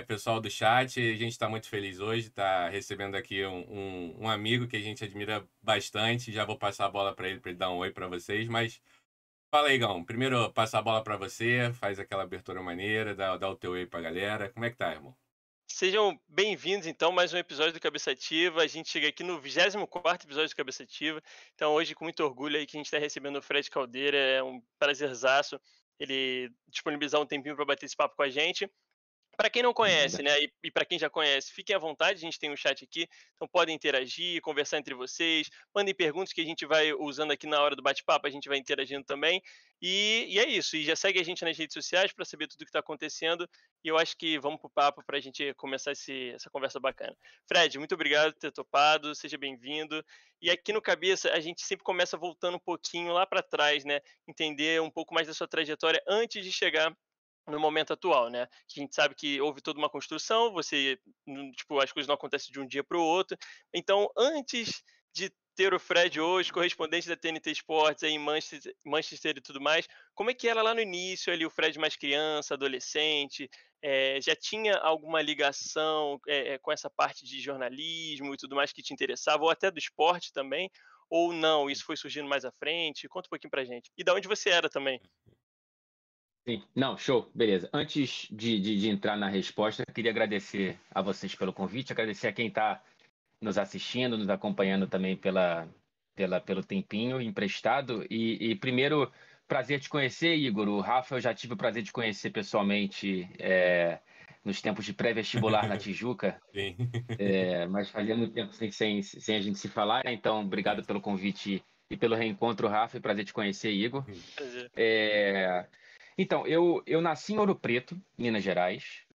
Pessoal do chat, a gente está muito feliz hoje, está recebendo aqui um amigo que a gente admira bastante. Já vou passar a bola para ele dar um oi para vocês, mas fala aí, Gão. Primeiro, passar a bola para você, faz aquela abertura maneira, dá o teu oi para a galera. Como é que tá, irmão? Sejam bem-vindos, então, a mais um episódio do Cabeça Ativa. A gente chega aqui no 24º episódio do Cabeça Ativa. Então, hoje, com muito orgulho aí que a gente está recebendo o Fred Caldeira, é um prazerzaço ele disponibilizar um tempinho para bater esse papo com a gente. Para quem não conhece, Nada. né, e para quem já conhece, fiquem à vontade, a gente tem um chat aqui, então podem interagir, conversar entre vocês, mandem perguntas que a gente vai usando aqui na hora do bate-papo, a gente vai interagindo também. E é isso, e já segue a gente nas redes sociais para saber tudo o que está acontecendo. E eu acho que vamos para o papo para a gente começar essa conversa bacana. Fred, muito obrigado por ter topado, seja bem-vindo. E aqui no Cabeça, a gente sempre começa voltando um pouquinho lá para trás, né? Entender um pouco mais da sua trajetória antes de chegar no momento atual, né, que a gente sabe que houve toda uma construção, você tipo, as coisas não acontecem de um dia para o outro. Então, antes de ter o Fred hoje, correspondente da TNT Sports aí em Manchester e tudo mais, como é que era lá no início ali, o Fred mais criança, adolescente, já tinha alguma ligação, com essa parte de jornalismo e tudo mais que te interessava, ou até do esporte também, ou não, isso foi surgindo mais à frente? Conta um pouquinho pra gente. E da onde você era também? Sim. Não, show, beleza. Antes de entrar na resposta, eu queria agradecer a vocês pelo convite, agradecer a quem está nos assistindo, nos acompanhando também pelo tempinho emprestado. E primeiro, prazer te conhecer, Igor. O Rafa, eu já tive o prazer de conhecer pessoalmente nos tempos de pré-vestibular na Tijuca, Sim. mas fazia muito tempo sem a gente se falar, né? Então obrigado Verdade. pelo convite e pelo reencontro, Rafa, e prazer te conhecer, Igor. Prazer. É, Então, eu nasci em Ouro Preto, Minas Gerais.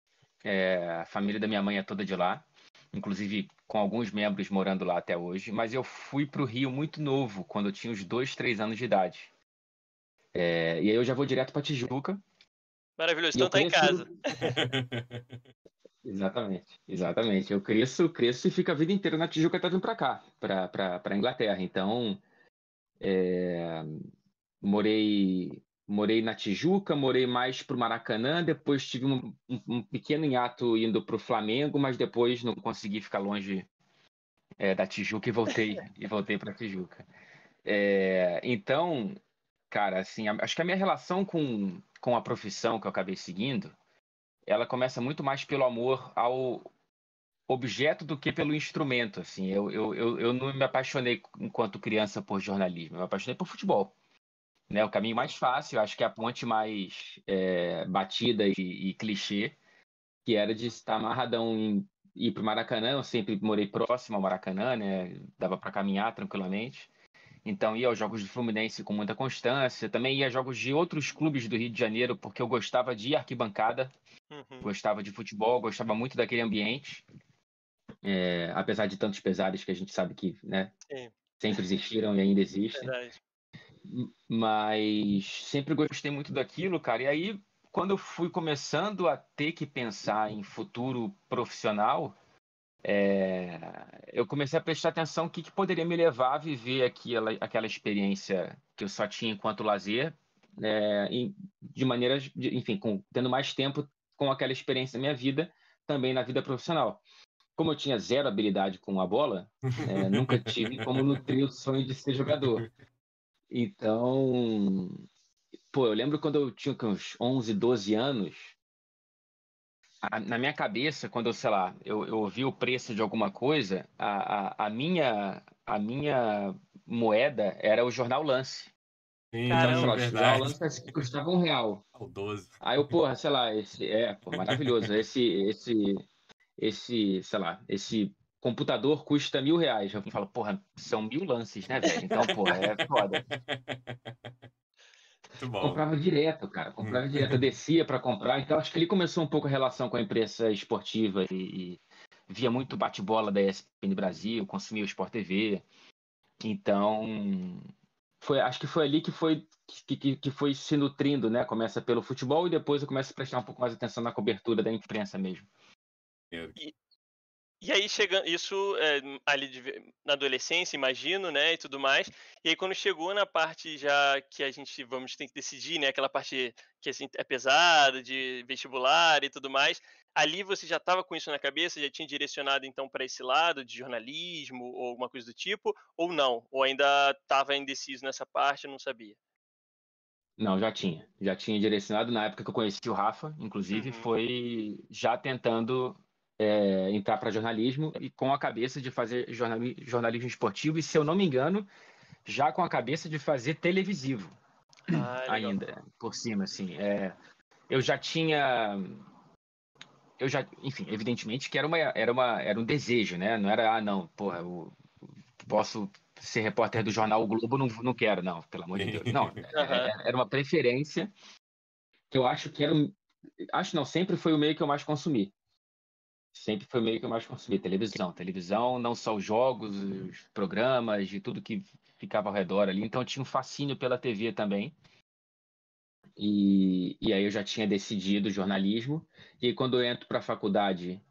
A família da minha mãe é toda de lá, inclusive com alguns membros morando lá até hoje. Mas eu fui para o Rio muito novo, quando eu tinha uns 2, 3 anos de idade. E aí eu já vou direto para Tijuca. Maravilhoso, E então eu tá em casa. cresço. Exatamente, exatamente. Eu cresço e fico a vida inteira na Tijuca até vir para cá, para Inglaterra. Então, morei na Tijuca, morei mais pro Maracanã, depois tive um pequeno hiato indo pro Flamengo, mas depois não consegui ficar longe da Tijuca e voltei para Tijuca. Então, cara, assim, acho que a minha relação com a profissão que eu acabei seguindo, ela começa muito mais pelo amor ao objeto do que pelo instrumento, assim. Eu não me apaixonei enquanto criança por jornalismo, eu me apaixonei por futebol, né? O caminho mais fácil, acho que é a ponte mais batida e clichê, que era de estar amarradão em ir para o Maracanã. Eu sempre morei próximo ao Maracanã, né? Dava para caminhar tranquilamente. Então ia aos jogos do Fluminense com muita constância. Também ia a jogos de outros clubes do Rio de Janeiro, porque eu gostava de ir à arquibancada, Uhum. gostava de futebol, gostava muito daquele ambiente, apesar de tantos pesares que a gente sabe que, né, Sim, sempre existiram e ainda existem. verdade. Mas sempre gostei muito daquilo, cara. E aí, quando eu fui começando a ter que pensar em futuro profissional, eu comecei a prestar atenção o que poderia me levar a viver aquela experiência que eu só tinha enquanto lazer, de maneiras, enfim, tendo mais tempo com aquela experiência na minha vida, também na vida profissional. Como eu tinha zero habilidade com a bola, nunca tive como nutrir o sonho de ser jogador. Então, pô, eu lembro quando eu tinha uns 11, 12 anos, na minha cabeça, quando eu, sei lá, eu ouvi o preço de alguma coisa, a minha moeda era o jornal Lance. Então, sei Sim, lá, Caramba. o jornal verdade. Lance parece que custava R$ 1. Saudoso. Aí eu, porra, sei lá, pô, maravilhoso. Sei lá, esse computador custa R$ 1.000. Eu falo, porra, são 1.000 lances, né, velho? Então, porra, é foda. Muito bom. Comprava direto, cara. Comprava direto. Eu descia para comprar. Então, acho que ele começou um pouco a relação com a imprensa esportiva e via muito bate-bola da ESPN Brasil, consumia o Sport TV. Então, acho que foi ali que foi se nutrindo, né? Começa pelo futebol e depois eu começo a prestar um pouco mais atenção na cobertura da imprensa mesmo. E aí chegando isso, ali na adolescência, imagino, né, e tudo mais. E aí quando chegou na parte já que a gente vamos ter que decidir, né, aquela parte que, assim, é pesada, de vestibular e tudo mais, ali você já estava com isso na cabeça, já tinha direcionado então para esse lado de jornalismo ou alguma coisa do tipo, ou não? Ou ainda estava indeciso nessa parte e não sabia? Não, já tinha. Já tinha direcionado na época que eu conheci o Rafa, inclusive, Uhum. foi já tentando entrar para jornalismo e com a cabeça de fazer jornalismo esportivo e, se eu não me engano, já com a cabeça de fazer televisivo Ah, legal. ainda, por cima, assim. Eu já tinha, enfim, evidentemente que era um desejo, né? Não era, não, porra, eu posso ser repórter do jornal O Globo, não quero, não, pelo amor de Deus. Não, Aham. era uma preferência que eu acho que acho não, sempre foi o meio que eu mais consumi. Sempre foi o meio que eu mais consumi, televisão. Televisão, não só os jogos, os programas, de tudo que ficava ao redor ali. Então eu tinha um fascínio pela TV também. E aí eu já tinha decidido jornalismo. E aí, quando eu entro para a faculdade,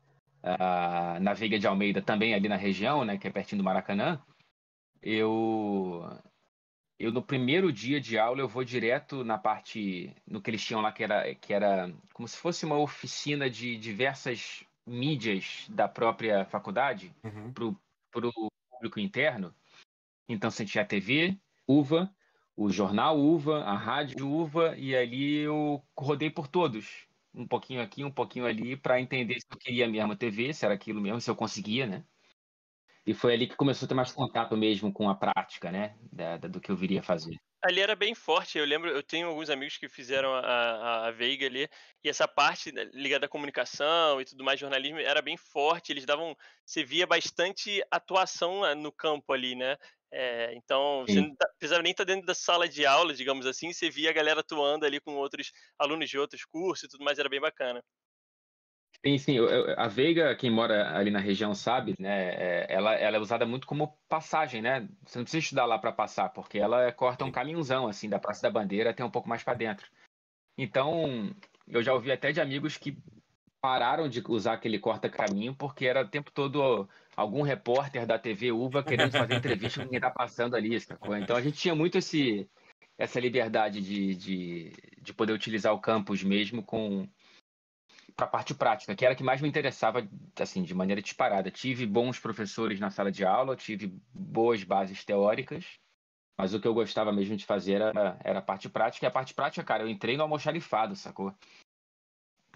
na Veiga de Almeida, também ali na região, né, que é pertinho do Maracanã, eu no primeiro dia de aula eu vou direto na parte, no que eles tinham lá, que era como se fosse uma oficina de diversas mídias da própria faculdade Uhum. para o público interno. Então você tinha a TV, UVA, o jornal UVA, a rádio UVA, e ali eu rodei por todos. Um pouquinho aqui, um pouquinho ali, para entender se eu queria mesmo a TV, se era aquilo mesmo, se eu conseguia, né? E foi ali que começou a ter mais contato mesmo com a prática, né? Do que eu viria fazer. Ali era bem forte, eu lembro, eu tenho alguns amigos que fizeram a Veiga ali, e essa parte, né, ligada à comunicação e tudo mais, jornalismo, era bem forte, eles davam, você via bastante atuação no campo ali, né, então você Sim. não precisava nem estar dentro da sala de aula, digamos assim, você via a galera atuando ali com outros alunos de outros cursos e tudo mais, era bem bacana. Sim, sim. A Veiga, quem mora ali na região sabe, né? Ela é usada muito como passagem, né? Você não precisa estudar lá para passar, porque ela corta um Sim. caminhozão, assim, da Praça da Bandeira até um pouco mais para dentro. Então, eu já ouvi até de amigos que pararam de usar aquele corta-caminho porque era o tempo todo algum repórter da TV Uva querendo fazer entrevista com quem tá passando ali, sacou? Então a gente tinha muito essa liberdade de poder utilizar o campus mesmo para a parte prática, que era a que mais me interessava, assim, de maneira disparada. Tive bons professores na sala de aula, tive boas bases teóricas, mas o que eu gostava mesmo de fazer era a parte prática. E a parte prática, cara, eu entrei no almoxarifado, sacou?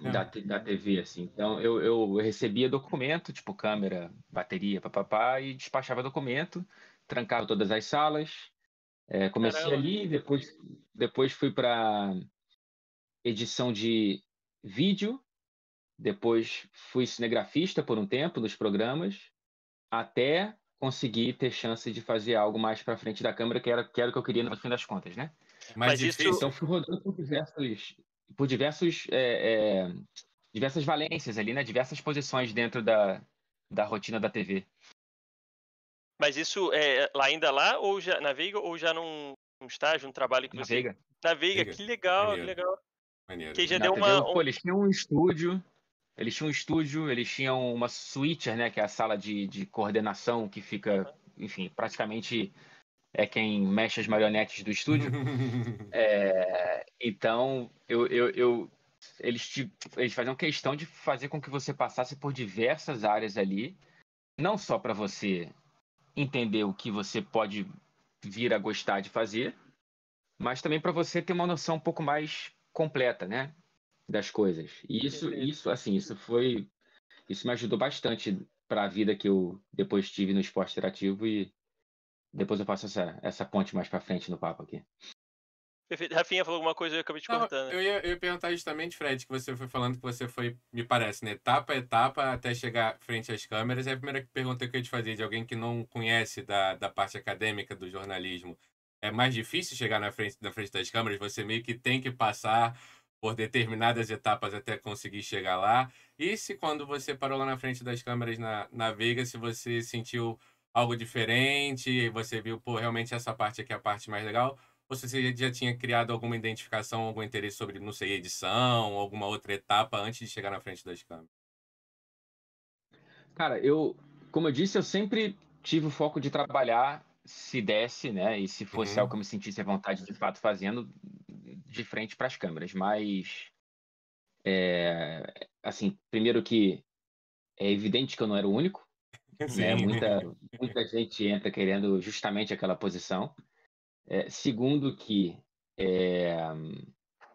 É. Da TV, assim. Então, eu recebia documento, tipo câmera, bateria, papapá, e despachava documento, trancava todas as salas. Comecei Caramba, ali, depois fui para edição de vídeo. Depois fui cinegrafista por um tempo nos programas, até conseguir ter chance de fazer algo mais para frente da câmera, que era o que eu queria no fim das contas, né? Mais mas isso, Então fui rodando por diversas valências ali, né? Diversas posições dentro da rotina da TV é lá ainda lá, ou já na Veiga, ou já num estágio, num trabalho que na você... Veiga. Na Veiga, Liga. que legal, que Maneiro, legal. maneiro, Que já Na deu TV, uma. pô, eles tinham um estúdio, eles tinham uma switcher, né? Que é a sala de coordenação que fica, enfim, praticamente é quem mexe as marionetes do estúdio. Então, eles faziam questão de fazer com que você passasse por diversas áreas ali, não só para você entender o que você pode vir a gostar de fazer, mas também para você ter uma noção um pouco mais completa, né, das coisas. E Perfeito. assim, isso me ajudou bastante para a vida que eu depois tive no esporte interativo e depois eu faço essa ponte mais para frente no papo aqui. Perfeito. Rafinha falou alguma coisa e eu acabei te Não, cortando. eu ia perguntar justamente, Fred, que você foi falando que você foi, me parece, né, etapa a etapa até chegar frente às câmeras. E a primeira pergunta que eu ia te fazer, de alguém que não conhece da parte acadêmica do jornalismo, é mais difícil chegar na frente das câmeras? Você meio que tem que passar por determinadas etapas até conseguir chegar lá. E se quando você parou lá na frente das câmeras na Veiga, se você sentiu algo diferente, você viu, pô, realmente essa parte aqui é a parte mais legal? Ou se você já tinha criado alguma identificação, algum interesse sobre, não sei, edição, alguma outra etapa antes de chegar na frente das câmeras? Cara, como eu disse, eu sempre tive o foco de trabalhar se desse, né? E se fosse algo que eu me sentisse à vontade de fato fazendo, de frente para as câmeras. Mas, assim, primeiro que é evidente que eu não era o único, né? Sim. Muita gente entra querendo justamente aquela posição. Segundo que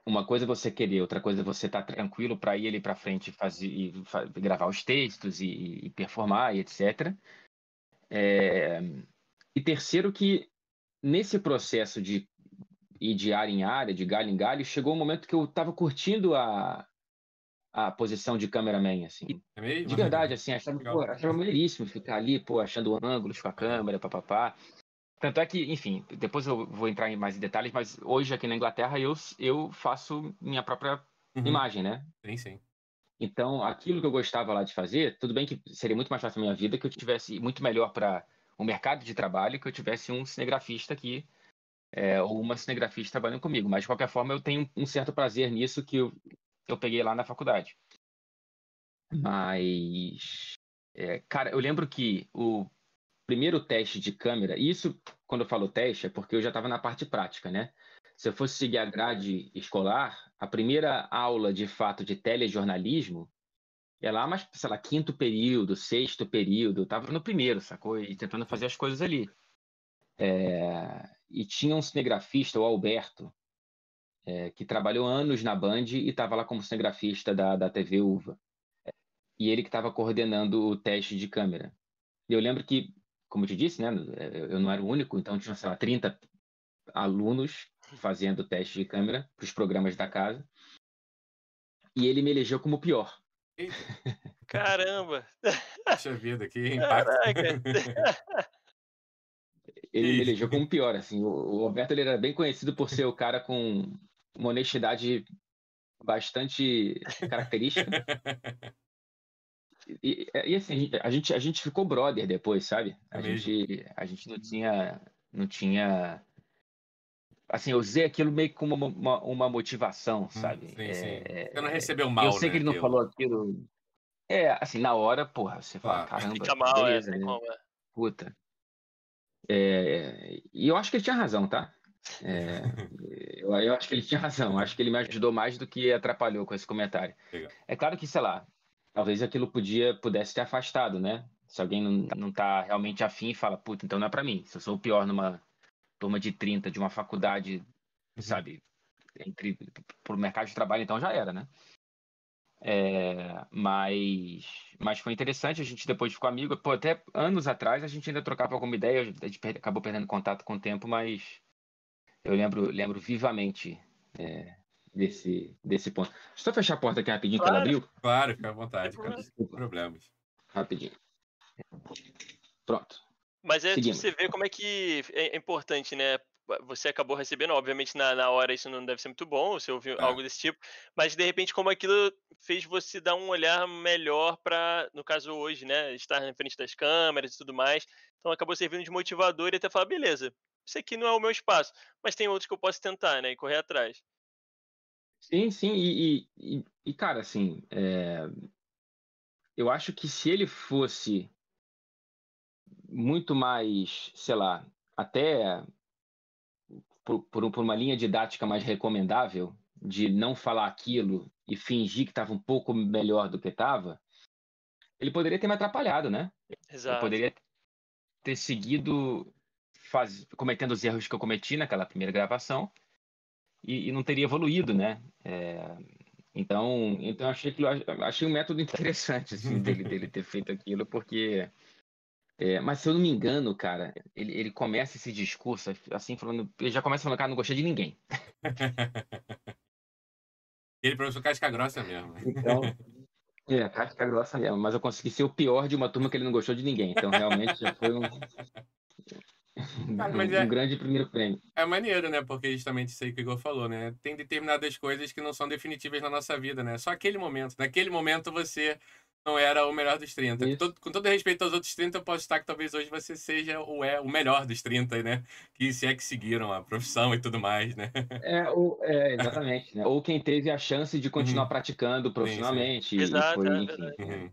uma coisa é você querer, outra coisa é você estar tranquilo para ir ali para frente e gravar os textos e performar e etc. E terceiro que nesse processo de ir de área em área, de galho em galho, chegou um momento que eu estava curtindo a posição de cameraman, assim. É mesmo? De verdade, assim, Legal. achava maneiríssimo ficar ali, pô, achando ângulos com a câmera, papapá. Tanto é que, enfim, depois eu vou entrar mais em detalhes, mas hoje aqui na Inglaterra eu faço minha própria imagem, né? Sim. Então, aquilo que eu gostava lá de fazer, tudo bem que seria muito mais fácil na minha vida que eu tivesse muito melhor para o mercado de trabalho, que eu tivesse um cinegrafista aqui, ou uma cinegrafista trabalhando comigo. Mas, de qualquer forma, eu tenho um certo prazer nisso que eu peguei lá na faculdade. Mas, cara, eu lembro que o primeiro teste de câmera, isso quando eu falo teste é porque eu já estava na parte prática, né? Se eu fosse seguir a grade escolar, a primeira aula de fato de telejornalismo é lá, mas, sei lá, quinto período, sexto período, eu tava no primeiro, sacou? E tentando fazer as coisas ali. E tinha um cinegrafista, o Alberto, que trabalhou anos na Band e estava lá como cinegrafista da TV Uva. E ele que estava coordenando o teste de câmera. E eu lembro que, como eu te disse, né, eu não era o único, então tinha, sei lá, 30 alunos fazendo teste de câmera para os programas da casa. E ele me elegeu como o pior. Eita, Caramba! puxa vida, que impacto. Caraca! Ele me Ih. elegeu como pior, assim. O Alberto ele era bem conhecido por ser o cara com uma honestidade bastante característica. E assim, a gente ficou brother depois, sabe? É mesmo? A gente não tinha. Assim, eu usei aquilo meio como uma motivação, sabe? Sim. Você não recebeu Eu mal, sei né, que ele não aquilo. falou aquilo. Assim, na hora, porra, você fala, Claro. caramba, Fica mal, beleza, tem né? como. Puta. E eu acho que ele tinha razão, tá? Eu acho que ele tinha razão. Acho que ele me ajudou mais do que atrapalhou com esse comentário. Legal. É claro que, sei lá, talvez aquilo pudesse ter afastado, né? Se alguém não tá realmente afim e fala, puta, então não é pra mim. Se eu sou o pior numa turma de 30 de uma faculdade, sabe, pro mercado de trabalho, então já era, né? Mas foi interessante, a gente depois ficou amigo. Pô, até anos atrás a gente ainda trocava alguma ideia, a gente acabou perdendo contato com o tempo, mas eu lembro vivamente desse ponto. Deixa eu só fechar a porta aqui rapidinho que ela Claro, abriu. Claro, fica à sem vontade, cara. problema. Sem Desculpa, problemas. rapidinho. Pronto, Mas é, tipo, seguimos. você vê como é que é importante, né? Você acabou recebendo, obviamente, na hora isso não deve ser muito bom, você ouviu É. algo desse tipo, mas de repente como aquilo fez você dar um olhar melhor para, no caso hoje, né, estar na frente das câmeras e tudo mais, então acabou servindo de motivador e até falar, beleza, isso aqui não é o meu espaço, mas tem outros que eu posso tentar, né, e correr atrás. Sim, cara, assim, eu acho que se ele fosse muito mais, sei lá, até por uma linha didática mais recomendável, de não falar aquilo e fingir que estava um pouco melhor do que estava, ele poderia ter me atrapalhado, né? Eu Exato. poderia ter seguido cometendo os erros que eu cometi naquela primeira gravação e não teria evoluído, né? Então eu achei um método interessante assim dele ter feito aquilo, porque mas se eu não me engano, cara, ele começa esse discurso assim falando, ele já começa falando, cara, não gostei de ninguém. Ele professor casca grossa mesmo. Então, casca grossa mesmo, mas eu consegui ser o pior de uma turma que ele não gostou de ninguém. Então realmente já foi Cara, mas um grande primeiro prêmio. é maneiro, né? Porque justamente isso aí que o Igor falou, né? Tem determinadas coisas que não são definitivas na nossa vida, né? Só aquele momento. Naquele momento você não era o melhor dos 30. Isso. Com todo respeito aos outros 30, eu posso estar que talvez hoje você seja o melhor dos 30, né? Que se é que seguiram a profissão e tudo mais, né? Exatamente, né? Ou quem teve a chance de continuar Uhum. praticando Sim. profissionalmente e Exato, foi, é enfim. verdade. Uhum.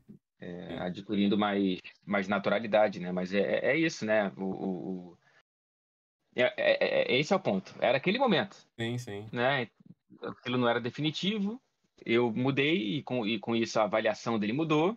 adquirindo mais naturalidade, né? Mas é isso, né? Esse é o ponto. Era aquele momento, Sim. né? Aquilo não era definitivo. Eu mudei e com isso a avaliação dele mudou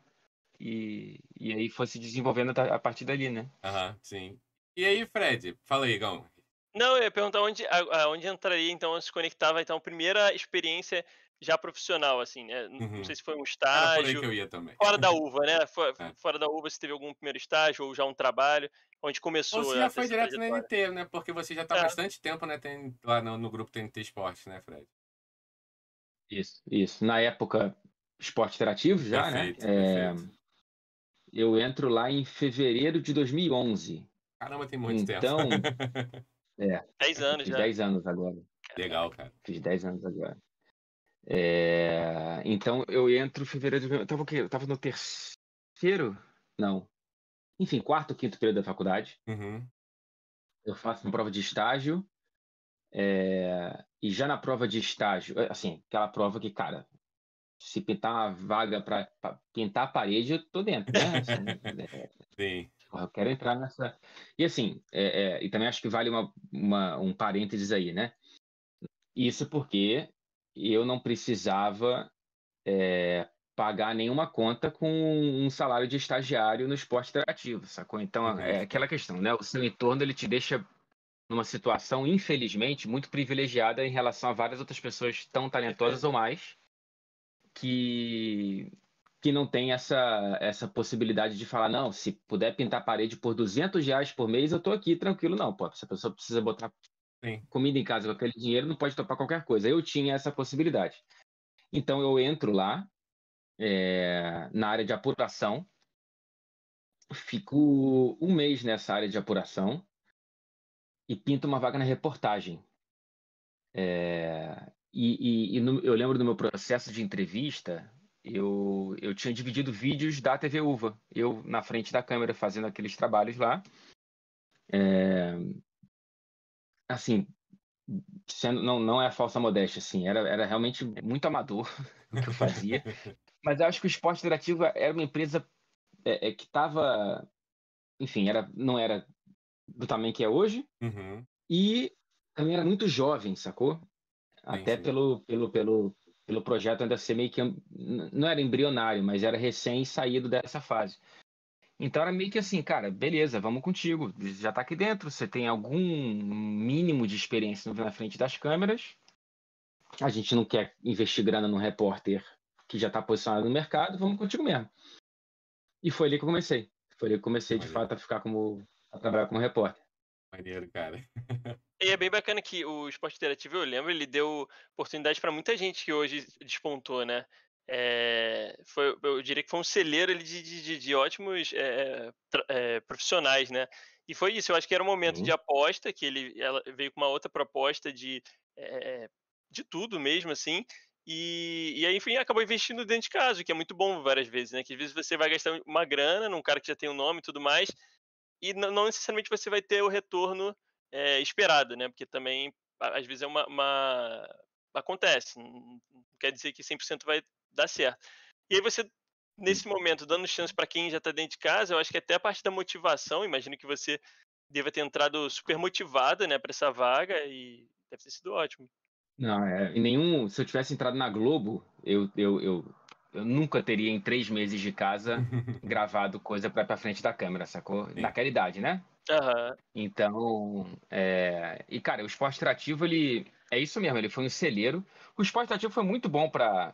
e aí foi se desenvolvendo a partir dali, né? Aham, sim. E aí, Fred? Fala aí, Gão. Não, eu ia perguntar onde entraria, então, se conectava, então, a primeira experiência já profissional, assim, né? Não sei Uhum. se foi um Era por aí que estágio, eu ia também. fora da uva, né? É. Fora da uva, você teve algum primeiro estágio ou já um trabalho, onde Ou começou você já foi essa direto na trajetória? NT, né? Porque você já tá há É, bastante tempo, né, lá no grupo TNT Esportes, né, Fred? Isso. Na época, esporte interativo já, né? Perfeito. Eu entro lá em fevereiro de 2011. Caramba, tem muito tempo. Então, 10 eu anos fiz já. 10 anos agora. Legal, cara. Fiz 10 anos agora. Então, eu entro em fevereiro de... Eu tava o quê? Eu tava no terceiro? Não. Enfim, quarto, quinto período da faculdade. Uhum. Eu faço uma prova de estágio. E já na prova de estágio, assim, aquela prova que, cara, se pintar uma vaga para pintar a parede, eu tô dentro, né? Assim, Sim. porra, eu quero entrar nessa. E assim, e também acho que vale um parênteses aí, né? Isso porque eu não precisava pagar nenhuma conta com um salário de estagiário no esporte interativo, sacou? Então, Uhum. é aquela questão, né? O seu entorno, ele te deixa numa situação, infelizmente, muito privilegiada em relação a várias outras pessoas tão talentosas ou mais que não tem essa possibilidade de falar, não, se puder pintar a parede por R$ 200 por mês, eu tô aqui tranquilo. Não, pô, se a pessoa precisa botar Sim. comida em casa com aquele dinheiro, não pode topar qualquer coisa. Eu tinha essa possibilidade. Então eu entro lá, na área de apuração, fico um mês nessa área de apuração e pinto uma vaga na reportagem. Eu lembro do meu processo de entrevista, eu tinha dividido vídeos da TV Uva, eu na frente da câmera fazendo aqueles trabalhos lá. Assim, não é falsa modéstia, assim, era realmente muito amador o que eu fazia. Mas eu acho que o Esporte Interativo era uma empresa que estava, enfim, não era do tamanho que é hoje Uhum. e também era muito jovem, sacou? Até Sim. pelo projeto ainda ser meio que não era embrionário, mas era recém saído dessa fase. Então era meio que assim, cara, beleza, vamos contigo. Já tá aqui dentro, você tem algum mínimo de experiência na frente das câmeras. A gente não quer investir grana num repórter que já está posicionado no mercado, vamos contigo mesmo. E foi ali que eu comecei. Foi ali que eu comecei de Maneiro. fato a trabalhar como repórter. Maneiro, cara. E é bem bacana que o esporte interativo, eu lembro, ele deu oportunidade para muita gente que hoje despontou, né? Eu diria que foi um celeiro ali de ótimos profissionais, né? E foi isso, eu acho que era um momento de Sim. aposta, que ela veio com uma outra proposta de tudo mesmo, assim, e aí, enfim, acabou investindo dentro de casa, o que é muito bom várias vezes, né? Que às vezes você vai gastar uma grana num cara que já tem um nome e tudo mais, e não necessariamente você vai ter o retorno, esperado, né, porque também às vezes é acontece, não quer dizer que 100% vai dar certo. E aí você, nesse momento, dando chance para quem já está dentro de casa, eu acho que até a parte da motivação, imagino que você deva ter entrado super motivada, né, para essa vaga e deve ter sido ótimo. Não, se eu tivesse entrado na Globo, eu nunca teria em 3 meses de casa gravado coisa para frente da câmera, sacou? Sim. Naquela idade, né? Aham. Então, e cara, o esporte interativo, ele é isso mesmo, ele foi um celeiro. O esporte interativo foi muito bom para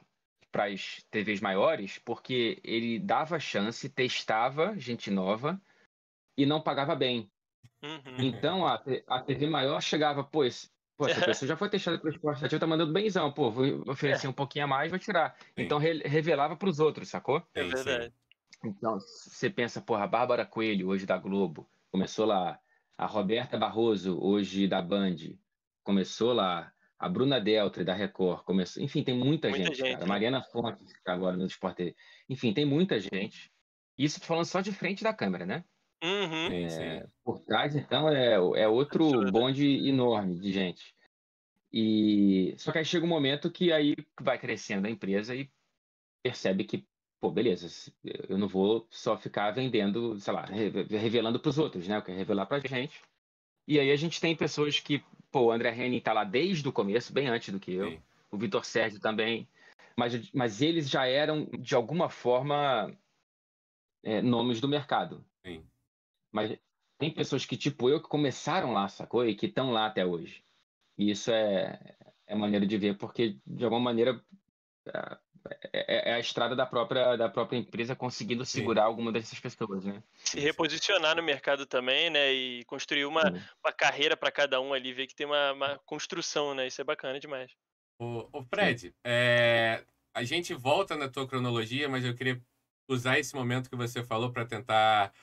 as TVs maiores, porque ele dava chance, testava gente nova e não pagava bem. Uhum. Então, a TV maior chegava, pô, essa pessoa já foi testada pelo esporte interativo, tá mandando benzão, pô, vou oferecer um pouquinho a mais, vou tirar. Então, Sim, revelava para os outros, sacou? É sim, sim. verdade. Então, você pensa, porra, a Bárbara Coelho, hoje da Globo, começou lá. A Roberta Barroso, hoje da Band, começou lá. A Bruna Deltre, da Record, começou. Enfim, tem muita Muita gente, cara. gente, né. Mariana Fontes, que tá agora no Sport TV. Enfim, tem muita gente. Isso falando só de frente da câmera, né? Uhum. Sim, sim. Por trás, então, é outro Absurdo. bonde enorme de gente. Só que aí chega um momento que aí vai crescendo a empresa e percebe que pô, beleza, eu não vou só ficar vendendo, sei lá, revelando para os outros, né? Eu quero revelar para a gente. E aí a gente tem pessoas que, pô, o André Henning tá lá desde o começo, bem antes do que eu. Sim, O Vitor Sérgio também. Mas eles já eram, de alguma forma, nomes do mercado. sim. Mas tem pessoas que, tipo eu, que começaram lá, sacou? E que estão lá até hoje. E isso é maneiro de ver, porque, de alguma maneira, é a estrada da própria empresa conseguindo Sim, segurar alguma dessas pessoas, né? Se sim, sim. reposicionar no mercado também, né? E construir uma carreira para cada um ali, ver que tem uma construção, né? Isso é bacana demais. Ô Sim. Fred, a gente volta na tua cronologia, mas eu queria usar esse momento que você falou para tentar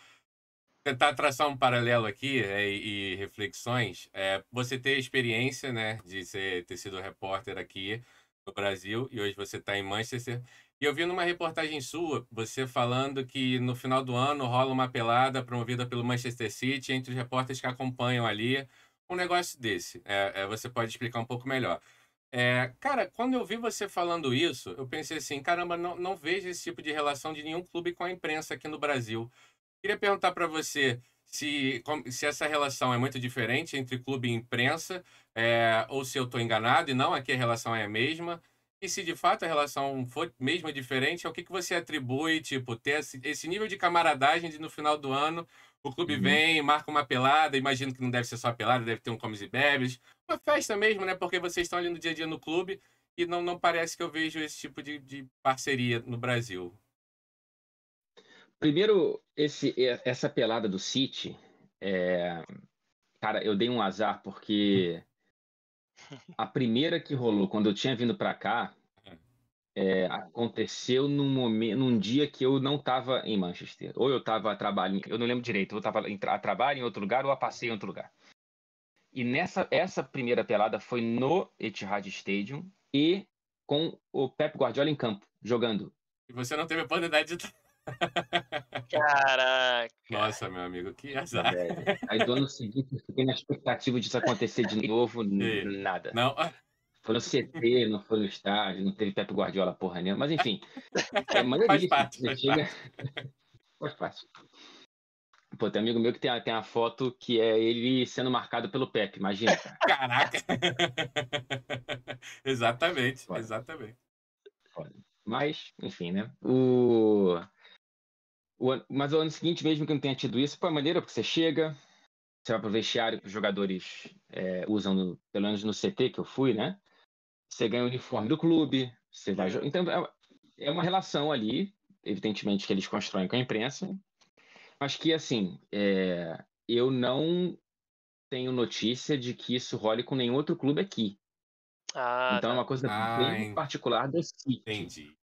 traçar um paralelo aqui e reflexões. Você ter a experiência, né, de ter sido repórter aqui no Brasil e hoje você está em Manchester. E eu vi numa reportagem sua você falando que no final do ano rola uma pelada promovida pelo Manchester City entre os repórteres que acompanham ali. Um negócio desse. Você pode explicar um pouco melhor. Cara, quando eu vi você falando isso, eu pensei assim, caramba, não vejo esse tipo de relação de nenhum clube com a imprensa aqui no Brasil. Queria perguntar para você se essa relação é muito diferente entre clube e imprensa, ou se eu estou enganado e não, aqui a relação é a mesma. E se de fato a relação for mesmo diferente, ao que você atribui, tipo, ter esse nível de camaradagem de no final do ano o clube Uhum. vem, marca uma pelada, imagino que não deve ser só pelada, deve ter um comes e bebes, uma festa mesmo, né? Porque vocês estão ali no dia a dia no clube e não parece que eu vejo esse tipo de parceria no Brasil. Primeiro, essa pelada do City, cara, eu dei um azar porque a primeira que rolou quando eu tinha vindo para cá aconteceu num dia que eu não estava em Manchester. Ou eu estava a trabalho, eu não lembro direito, eu estava a trabalho em outro lugar ou a passeio em outro lugar. E essa primeira pelada foi no Etihad Stadium e com o Pep Guardiola em campo, jogando. E você não teve a oportunidade de. Caraca! Nossa, meu amigo, que Puta, azar. velho. Aí do ano seguinte eu fiquei na expectativa disso acontecer de novo, E- nada. Não, Foi no CT, não foi no estádio, não teve Pep Guardiola porra nenhuma. Mas enfim, é faz maneiríssimo. parte, Você faz chega, parte. faz parte. Pô, tem um amigo meu que tem a foto que é ele sendo marcado pelo Pepe, imagina, cara. Caraca! Exatamente, Foda, exatamente. foda. Mas, enfim, né? Mas o ano seguinte, mesmo que não tenha tido isso, pô, é maneiro, porque você chega, você vai pro vestiário que os jogadores usam, pelo menos no CT que eu fui, né? Você ganha o uniforme do clube, você vai. Legal. Então, é uma relação ali, evidentemente, que eles constroem com a imprensa, mas que, assim, eu não tenho notícia de que isso role com nenhum outro clube aqui. Ah, Então, é tá. uma coisa Ah, bem particular do City, entendi.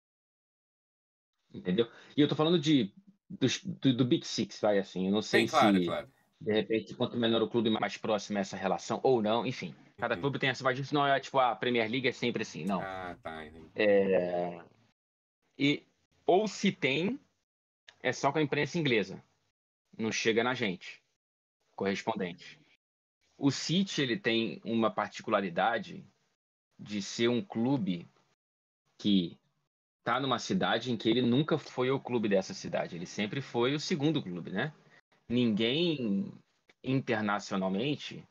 entendeu? E eu tô falando do Big Six, vai, assim. Eu não Sim, sei claro, se, claro. de repente, quanto menor o clube, mais próximo é essa relação, ou não, enfim. Cada Uhum. clube tem essa, mas isso não é tipo a Premier League é sempre assim, não. Ah, tá, entendi. E, ou se tem, é só com a imprensa inglesa. Não chega na gente, correspondente. O City ele tem uma particularidade de ser um clube que está numa cidade em que ele nunca foi o clube dessa cidade. Ele sempre foi o segundo clube, né? Ninguém internacionalmente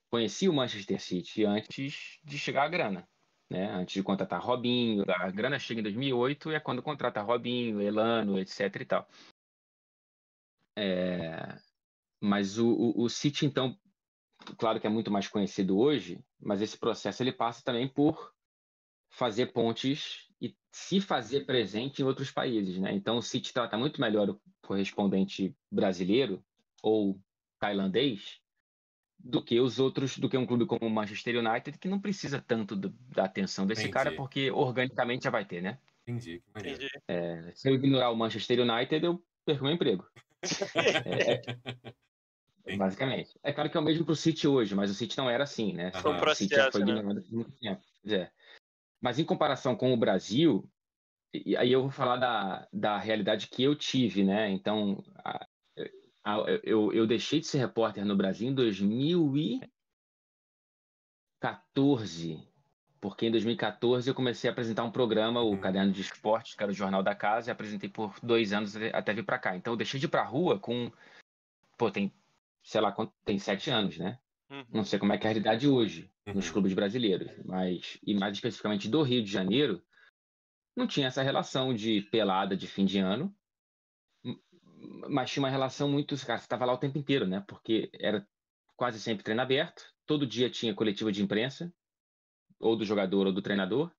conhecia o Manchester City antes de chegar a grana. Né? Antes de contratar Robinho, a grana chega em 2008 e é quando contrata Robinho, Elano, etc e tal. Mas o City, então, claro que é muito mais conhecido hoje, mas esse processo ele passa também por fazer pontes e se fazer presente em outros países, né? Então o City trata muito melhor o correspondente brasileiro ou tailandês do que os outros, do que um clube como o Manchester United, que não precisa tanto da atenção desse cara, Entendi, porque organicamente já vai ter, né? entendi, que maneiro. Entendi. Se eu ignorar o Manchester United, eu perco meu emprego. Sim. Basicamente. É claro que é o mesmo para o City hoje, mas o City não era assim, né? Foi um Aham. O City já foi processo, né? ignorado por muito tempo. Pois é. Mas em comparação com o Brasil, e aí eu vou falar da realidade que eu tive, né? Então, eu deixei de ser repórter no Brasil em 2014. porque em 2014 eu comecei a apresentar um programa, o Caderno de Esportes, que era o Jornal da Casa, e apresentei por 2 anos até vir para cá. Então eu deixei de ir pra rua com, pô, tem, sei lá, tem 7 anos, né? Não sei como é que é a realidade hoje nos clubes brasileiros, mas, e mais especificamente do Rio de Janeiro, não tinha essa relação de pelada de fim de ano, mas tinha uma relação muito, cara, você estava lá o tempo inteiro, né? Porque era quase sempre treino aberto, todo dia tinha coletiva de imprensa, ou do jogador ou do treinador.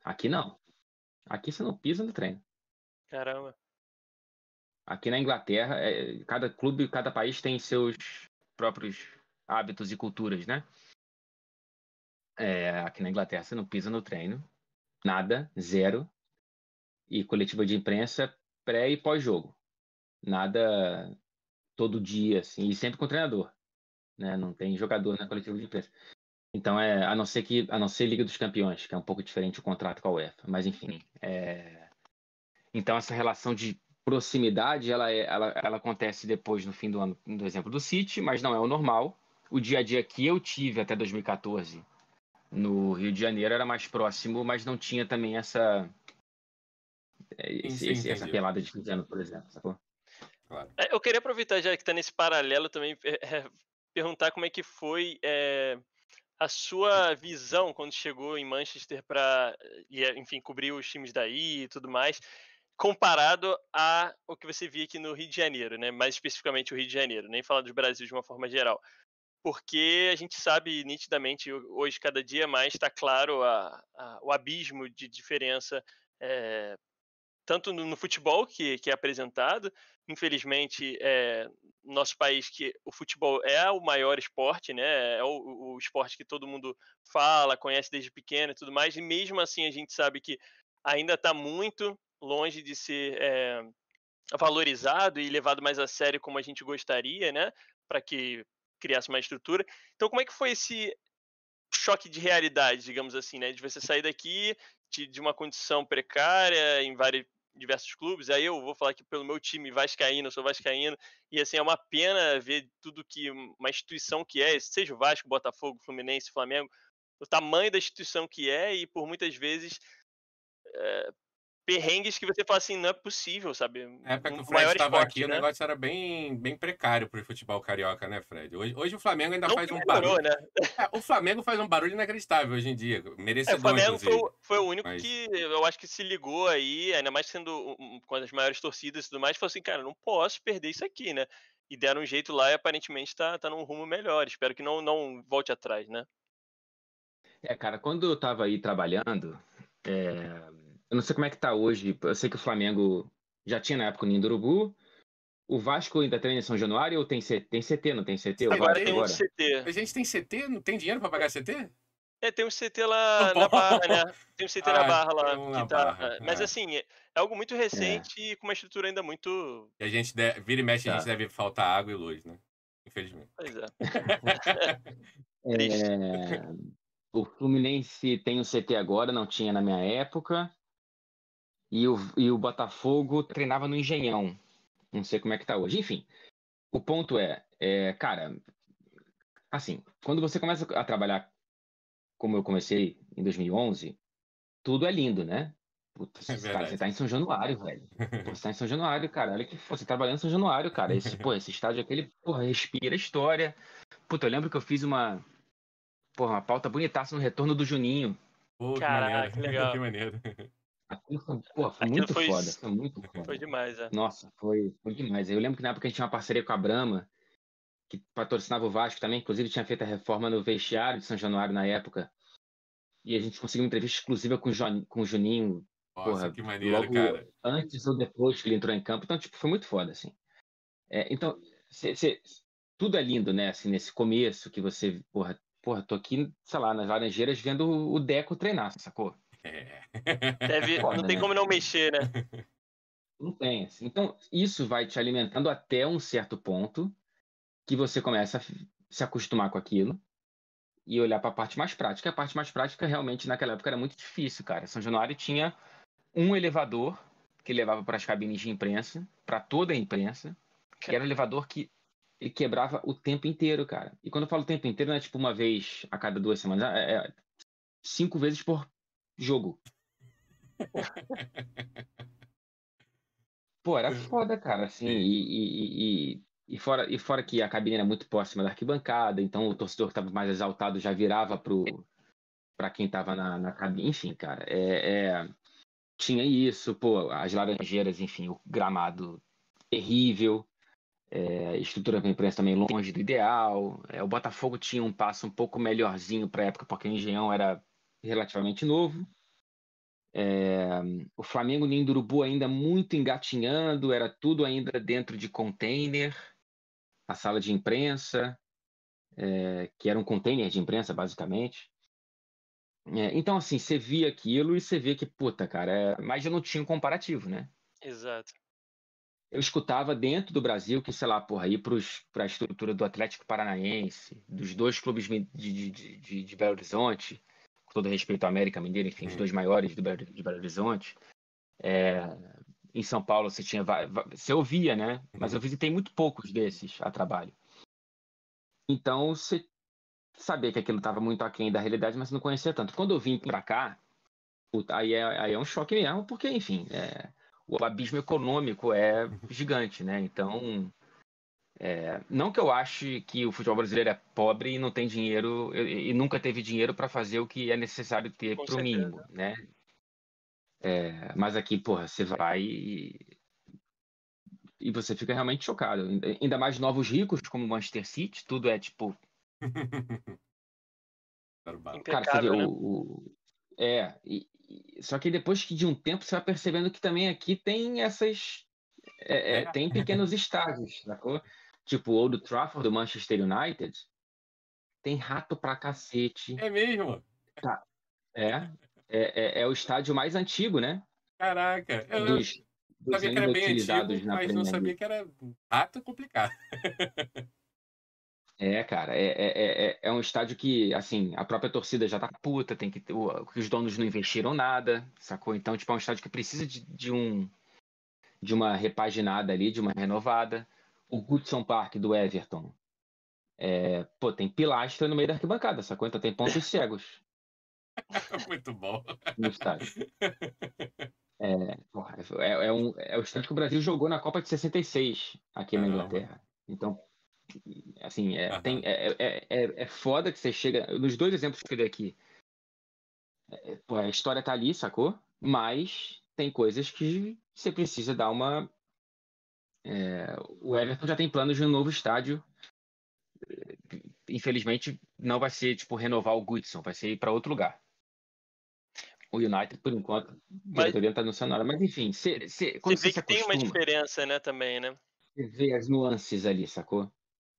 Aqui não. Aqui você não pisa no treino. Caramba. Aqui na Inglaterra, cada clube, cada país tem seus próprios hábitos e culturas, né? Aqui na Inglaterra você não pisa no treino, nada, zero. E coletiva de imprensa pré e pós-jogo. Nada todo dia, assim, e sempre com o treinador, né? Não tem jogador na coletiva de imprensa. Então, a não ser Liga dos Campeões, que é um pouco diferente o contrato com a UEFA. Mas, enfim, então essa relação de proximidade, ela acontece depois, no fim do ano, do exemplo do City, mas não é o normal. O dia a dia que eu tive até 2014 no Rio de Janeiro era mais próximo, mas não tinha também essa Sim, entendi. pelada de fim de ano, por exemplo, sacou? Claro. Eu queria aproveitar, já que tá nesse paralelo também, perguntar como é que foi a sua visão quando chegou em Manchester para, enfim, cobrir os times daí e tudo mais, comparado a o que você via aqui no Rio de Janeiro, né? Mais especificamente o Rio de Janeiro, nem falar do Brasil de uma forma geral. Porque a gente sabe nitidamente, hoje, cada dia mais, está claro o abismo de diferença, tanto no futebol que é apresentado. Infelizmente, nosso país, que o futebol é o maior esporte, né? É o esporte que todo mundo fala, conhece desde pequeno e tudo mais, e mesmo assim a gente sabe que ainda está muito longe de ser valorizado e levado mais a sério como a gente gostaria, né? Para que criasse mais estrutura. Então, como é que foi esse choque de realidade, digamos assim, né? De você sair daqui de uma condição precária em diversos clubes. Aí eu vou falar aqui pelo meu time vascaíno, eu sou vascaíno, e assim, é uma pena ver tudo que uma instituição que é, seja o Vasco, Botafogo, Fluminense, Flamengo, o tamanho da instituição que é, e por muitas vezes perrengues que você fala assim, não é possível, sabe? Na época que o O Fred maior estava aqui, esporte, o né? negócio era bem precário pro futebol carioca, né, Fred? Hoje o Flamengo ainda Não faz que um melhorou, barulho. né? O Flamengo faz um barulho inacreditável hoje em dia, O merecedor, Flamengo inclusive. foi o único Mas que eu acho que se ligou aí, ainda mais sendo com as maiores torcidas e tudo mais, falou assim, cara, não posso perder isso aqui, né? E deram um jeito lá e aparentemente tá num rumo melhor. Espero que não volte atrás, né? Cara, quando eu tava aí trabalhando, eu não sei como é que tá hoje. Eu sei que o Flamengo já tinha na época o Ninho do Urubu. O Vasco ainda treina em São Januário ou tem CT, não tem CT, o Agora Vasco tem um agora? CT. a gente tem CT? Não tem dinheiro pra pagar CT? Tem um CT Não lá na Barra, pode. né? Tem um CT na Barra Tem lá, um que na tá. Barra. Mas assim, é algo muito É, recente e com uma estrutura ainda muito. E a gente vira e mexe, a gente tá. deve faltar água e luz, né? Infelizmente. Pois é, triste. É, o Fluminense tem o CT agora, não tinha na minha época. E o Botafogo treinava no Engenhão. Não sei como é que tá hoje. Enfim, o ponto cara, assim, quando você começa a trabalhar como eu comecei em 2011, tudo é lindo, né? É Putz, cara, você verdade. tá em São Januário, velho. Pô, você tá em São Januário, cara. Olha que você trabalhando em São Januário, cara. Esse estádio aquele, porra, respira história. Puta, eu lembro que eu fiz uma pauta bonitaça no retorno do Juninho. Pô, que maneiro. Caraca, que Que legal. maneiro. Aquilo foi Aquilo muito foda, foi muito foi foda. demais, é. Nossa, foi demais. Eu lembro que na época a gente tinha uma parceria com a Brahma, que patrocinava o Vasco também, inclusive tinha feito a reforma no vestiário de São Januário na época. E a gente conseguiu uma entrevista exclusiva com o Juninho, Nossa, porra, que maneiro, logo cara. antes ou depois que ele entrou em campo. Então, tipo, foi muito foda, assim. Então, tudo é lindo, né? Assim, nesse começo que você, tô aqui, sei lá, nas Laranjeiras vendo o Deco treinar, sacou? É. Não Foda, tem né? como não mexer, né? Não tem, assim. Então, isso vai te alimentando até um certo ponto que você começa a se acostumar com aquilo e olhar para a parte mais prática. A parte mais prática, realmente, naquela época era muito difícil, cara. São Januário tinha um elevador que levava para as cabines de imprensa, para toda a imprensa, e era um elevador que ele quebrava o tempo inteiro, cara. E quando eu falo o tempo inteiro, não é tipo uma vez a cada 2 semanas. 5 vezes por jogo. Pô, era foda, cara, assim, Sim. e fora que a cabine era muito próxima da arquibancada, então o torcedor que estava mais exaltado já virava pra quem tava na cabine, enfim, cara, tinha isso, pô, as Laranjeiras, enfim, o gramado terrível, a estrutura para imprensa também longe do ideal, o Botafogo tinha um passo um pouco melhorzinho pra época, porque o Engenhão era relativamente novo, o Flamengo Ninho do Urubu ainda muito engatinhando, era tudo ainda dentro de container, a sala de imprensa, que era um container de imprensa, basicamente. Então, assim, você via aquilo e você via que, puta, cara, mas eu não tinha um comparativo, né? Exato. Eu escutava dentro do Brasil que, sei lá, porra, ir para a estrutura do Atlético Paranaense, dos dois clubes de Belo Horizonte, com todo respeito à América Mineira, enfim, os dois maiores de Belo Horizonte. Em São Paulo você tinha, você ouvia, né? Mas eu visitei muito poucos desses a trabalho. Então você sabia que aquilo estava muito aquém da realidade, mas não conhecia tanto. Quando eu vim para cá, puta, aí é um choque mesmo, porque, enfim, o abismo econômico é gigante, né? Então, não que eu ache que o futebol brasileiro é pobre e não tem dinheiro, e nunca teve dinheiro para fazer o que é necessário ter Com para o mínimo, certeza. né? Mas aqui, porra, você vai e você fica realmente chocado. Ainda mais novos ricos, como o Manchester City, tudo é tipo. Zero bala. Cara, você vê Impecável, né? só que depois que de um tempo você vai percebendo que também aqui tem essas. É, Tem pequenos estádios, sacou? Tipo o Old Trafford do Manchester United, tem rato pra cacete. é mesmo? Tá? É, é o estádio mais antigo, né? Caraca. Eu Dos sabia que era ainda bem antigo, utilizados na mas não Premier sabia League. que era rato complicado. Cara, é um estádio que, assim, a própria torcida já tá puta, tem que que os donos não investiram nada, sacou? Então, tipo, é um estádio que precisa de uma repaginada ali, de uma renovada. O Goodson Park do Everton, pô, tem pilastra no meio da arquibancada, sacou? Então tem pontos cegos Muito bom. no estádio. Porra, é o estádio que o Brasil jogou na Copa de 66 aqui na Caramba. Inglaterra. Então, assim, Aham. é foda que você chega. Nos dois exemplos que eu dei aqui, pô, a história tá ali, sacou? Mas tem coisas que você precisa dar uma. O Everton já tem planos de um novo estádio. Infelizmente, não vai ser tipo renovar o Goodson, vai ser ir para outro lugar. O United, por enquanto, a Mas diretoria não está anunciando nada. Mas enfim, você quando você vê se que tem uma acostuma, diferença, né, também, né? você vê as nuances ali, sacou?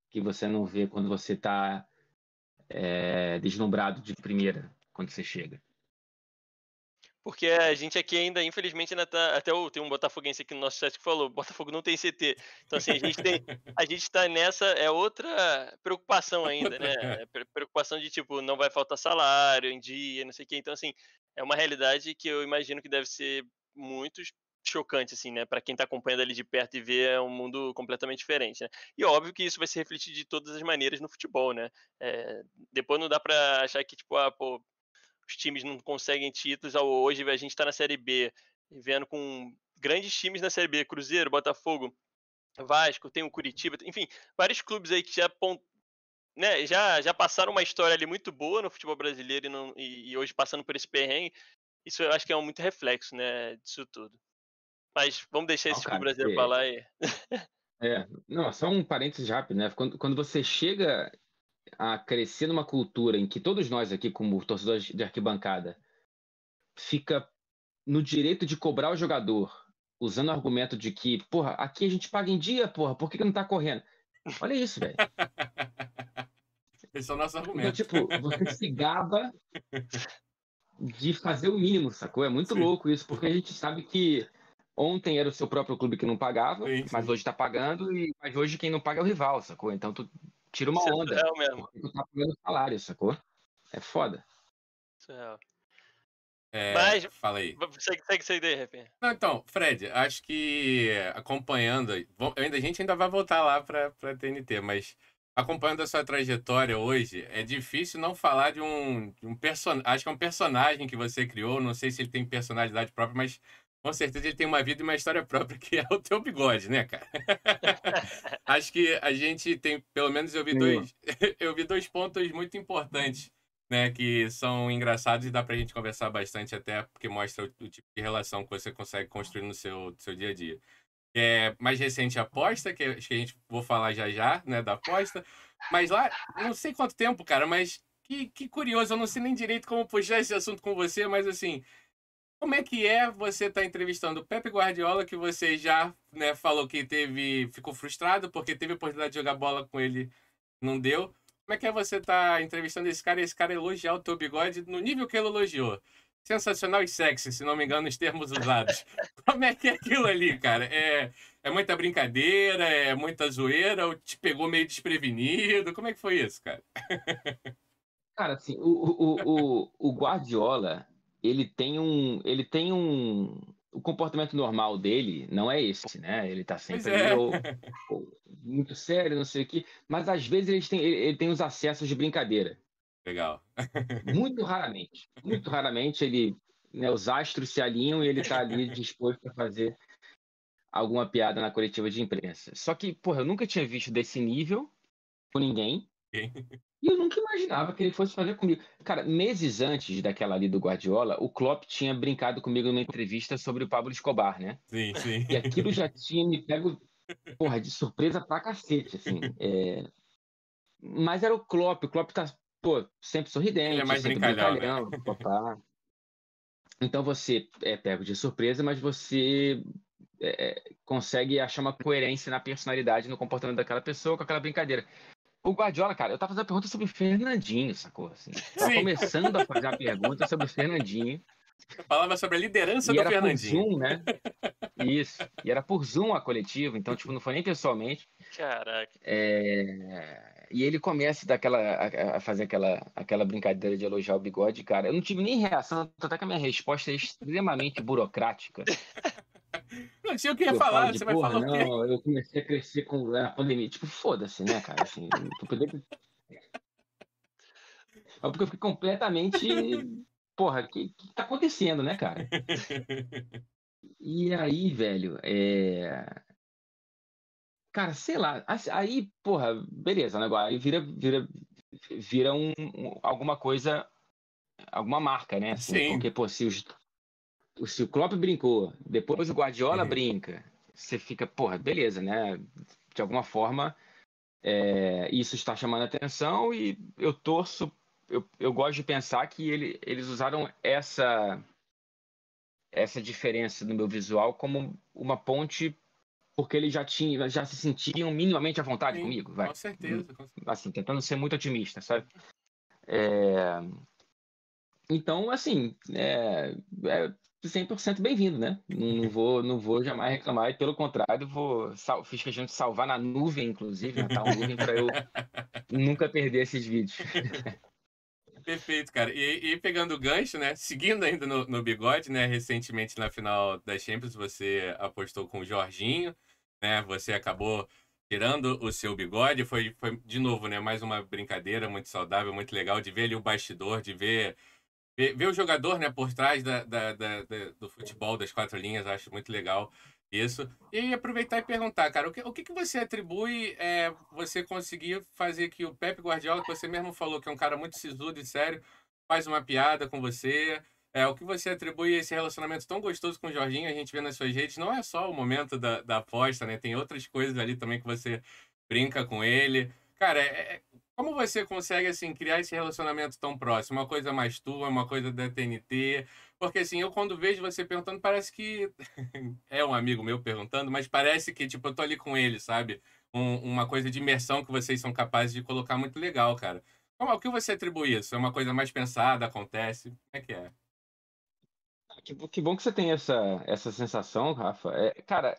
Que você não vê quando você está deslumbrado de primeira, quando você chega. Porque a gente aqui ainda, infelizmente, ainda tá. Tem um botafoguense aqui no nosso chat que falou: Botafogo não tem CT. Então, assim, a gente tá nessa. É outra preocupação ainda, né? Outra. Preocupação de tipo, não vai faltar salário em dia, não sei o quê. Então, assim, é uma realidade que eu imagino que deve ser muito chocante, assim, né? Pra quem tá acompanhando ali de perto e vê, é um mundo completamente diferente, né? E óbvio que isso vai se refletir de todas as maneiras no futebol, né? Depois não dá pra achar que, tipo, pô, os times não conseguem títulos. Hoje a gente está na Série B, vendo com grandes times na Série B, Cruzeiro, Botafogo, Vasco, tem o Curitiba, enfim, vários clubes aí que já passaram uma história ali muito boa no futebol brasileiro e hoje passando por esse perrengue. Isso eu acho que é muito reflexo, né, disso tudo. Mas vamos deixar Não, esse futebol cara, brasileiro para lá e não, só um parênteses rápido, né? Quando você chega a crescer numa cultura em que todos nós aqui, como torcedores de arquibancada, fica no direito de cobrar o jogador, usando o argumento de que, porra, aqui a gente paga em dia, porra, por que não tá correndo? Olha isso, velho. Esse é o nosso Então, argumento. tipo, você se gaba de fazer o mínimo, sacou? É muito Sim, louco isso, porque a gente sabe que ontem era o seu próprio clube que não pagava, sim, mas sim. hoje tá pagando, mas hoje quem não paga é o rival, sacou? Então tu tira uma isso é onda, surreal mesmo. porque tu tá pagando salário, sacou? É foda. Surreal. É, Mas fala aí. segue isso aí, daí, Repê. Não, então, Fred, acho que acompanhando, a gente ainda vai voltar lá para TNT, mas Acompanhando a sua trajetória hoje, é difícil não falar de um personagem. Acho que é um personagem que você criou. Não sei se ele tem personalidade própria, mas com certeza ele tem uma vida e uma história própria, que é o teu bigode, né, cara? Acho que a gente tem, pelo menos eu vi Sim. dois, eu vi dois pontos muito importantes, né, que são engraçados e dá pra gente conversar bastante até, porque mostra o tipo de relação que você consegue construir no seu dia a dia. Mais recente a aposta, que acho que a gente vou falar já já, né, da aposta. Mas lá, não sei quanto tempo, cara, mas que curioso, eu não sei nem direito como puxar esse assunto com você, mas assim, como é que é você estar entrevistando o Pepe Guardiola, que você já, né, falou que ficou frustrado porque teve a oportunidade de jogar bola com ele, não deu. Como é que é você estar entrevistando esse cara e esse cara elogiar o teu bigode no nível que ele elogiou? Sensacional e sexy, se não me engano, os termos usados. Como é que é aquilo ali, cara? É muita brincadeira, é muita zoeira, ou te pegou meio desprevenido? Como é que foi isso, cara? Cara, assim, o Guardiola, o comportamento normal dele não é esse, né? Ele tá Pois sempre ali, é. ou muito sério, não sei o quê, mas às vezes ele tem os acessos de brincadeira. Legal. Muito raramente ele, né, os astros se alinham e ele tá ali disposto a fazer alguma piada na coletiva de imprensa. Só que, porra, eu nunca tinha visto desse nível com ninguém. E eu nunca imaginava que ele fosse fazer comigo. Cara, meses antes daquela ali do Guardiola, o Klopp tinha brincado comigo numa entrevista sobre o Pablo Escobar, né? Sim, sim. E aquilo já tinha me pego, porra, de surpresa pra cacete, assim. Mas era o Klopp tá, pô, sempre Ele é sorridente, mais sempre brincalhão, né? brincalhão, papá. Então você é pego de surpresa, mas você consegue achar uma coerência na personalidade, no comportamento daquela pessoa com aquela brincadeira. O Guardiola, cara, eu tava fazendo uma pergunta sobre o Fernandinho, sacou? Assim, tava Sim. começando a fazer uma pergunta sobre o Fernandinho, Falava sobre a liderança e do era por Fernandinho. Zoom, né? Isso. E era por Zoom a coletiva, então, tipo, não foi nem pessoalmente. Caraca. E ele começa a fazer aquela brincadeira de elogiar o bigode, cara. Eu não tive nem reação, tanto é que a minha resposta é extremamente burocrática. Não tinha o que ia Eu falo falar, de, você vai porra, falar o quê? não, eu comecei a crescer com a pandemia. Tipo, foda-se, né, cara? Assim, porque eu fiquei completamente. Porra, o que tá acontecendo, né, cara? E aí, velho, cara, sei lá. Aí, porra, beleza, né? Aí vira alguma coisa, alguma marca, né? Assim, Sim. porque, pô, se o Klopp brincou, depois o Guardiola brinca, você fica, porra, beleza, né? De alguma forma, isso está chamando a atenção e eu torço, eu gosto de pensar que eles usaram essa diferença no meu visual como uma ponte, porque eles já se sentiam minimamente à vontade Sim, comigo, com vai. certeza. Assim, tentando ser muito otimista, sabe? Então, assim, é 100% bem-vindo, né? Não vou jamais reclamar, e pelo contrário, fiz questão de salvar na nuvem, inclusive, Natal Nuvem, para eu nunca perder esses vídeos. Perfeito, cara. E pegando o gancho, né? Seguindo ainda no bigode, né? Recentemente na final da Champions, você apostou com o Jorginho, né? Você acabou tirando o seu bigode. Foi de novo, né? Mais uma brincadeira muito saudável, muito legal de ver ali o bastidor, de ver o jogador, né, por trás do futebol, das quatro linhas, acho muito legal isso. E aí aproveitar e perguntar, cara, o que você atribui você conseguir fazer que o Pepe Guardiola, que você mesmo falou que é um cara muito sisudo e sério, faz uma piada com você? O que você atribui a esse relacionamento tão gostoso com o Jorginho? A gente vê nas suas redes, não é só o momento da aposta, né? Tem outras coisas ali também que você brinca com ele. Cara, como você consegue, assim, criar esse relacionamento tão próximo? Uma coisa mais tua, uma coisa da TNT? Porque, assim, eu quando vejo você perguntando, parece que é um amigo meu perguntando, mas parece que, tipo, eu tô ali com ele, sabe? Uma coisa de imersão que vocês são capazes de colocar muito legal, cara. Ao que você atribui isso? É uma coisa mais pensada, acontece? Como é que é? Que bom que você tem essa sensação, Rafa. Cara,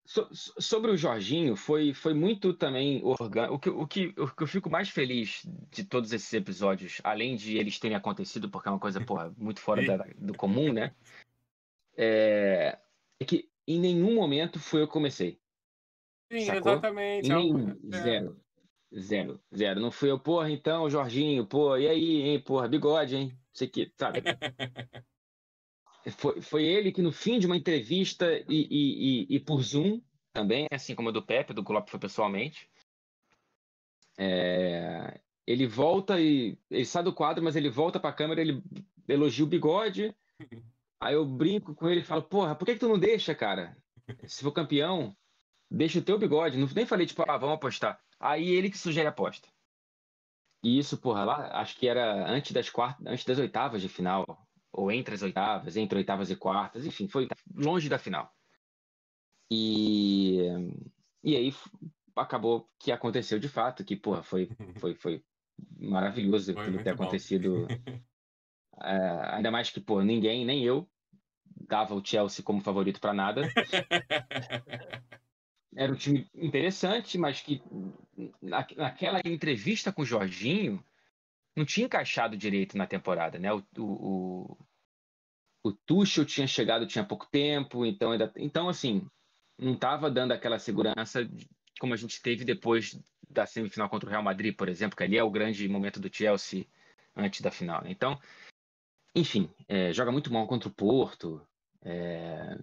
sobre o Jorginho, foi muito também orgânico. O que eu fico mais feliz de todos esses episódios, além de eles terem acontecido, porque é uma coisa, porra, muito fora Sim. do comum, né? É que em nenhum momento foi eu que comecei. Sim, sacou? exatamente. E É algo. nem É. zero, zero, zero. Não fui eu, porra, então, Jorginho, pô, e aí, hein, porra, bigode, hein? Sei que, sabe? Foi ele que no fim de uma entrevista e por Zoom também, assim como a do Pepe, do Klopp foi pessoalmente, ele volta e ele sai do quadro, mas ele volta pra câmera, ele elogia o bigode. Aí eu brinco com ele e falo, porra, por que que tu não deixa, cara? Se for campeão, deixa o teu bigode. Não, nem falei, tipo, vamos apostar. Aí ele que sugere a aposta. E isso, porra, lá, acho que era antes das oitavas de final, ou entre as oitavas, entre oitavas e quartas, enfim, foi longe da final. E, e aí acabou que aconteceu de fato, que, porra, foi maravilhoso Foi aquilo ter muito bom. acontecido. Ainda mais que, pô, ninguém, nem eu, dava o Chelsea como favorito para nada. Era um time interessante, mas que naquela entrevista com o Jorginho não tinha encaixado direito na temporada, né? O Tuchel tinha chegado tinha pouco tempo, então assim, não estava dando aquela segurança como a gente teve depois da semifinal contra o Real Madrid, por exemplo, que ali é o grande momento do Chelsea antes da final, né? Então, enfim, joga muito mal contra o Porto,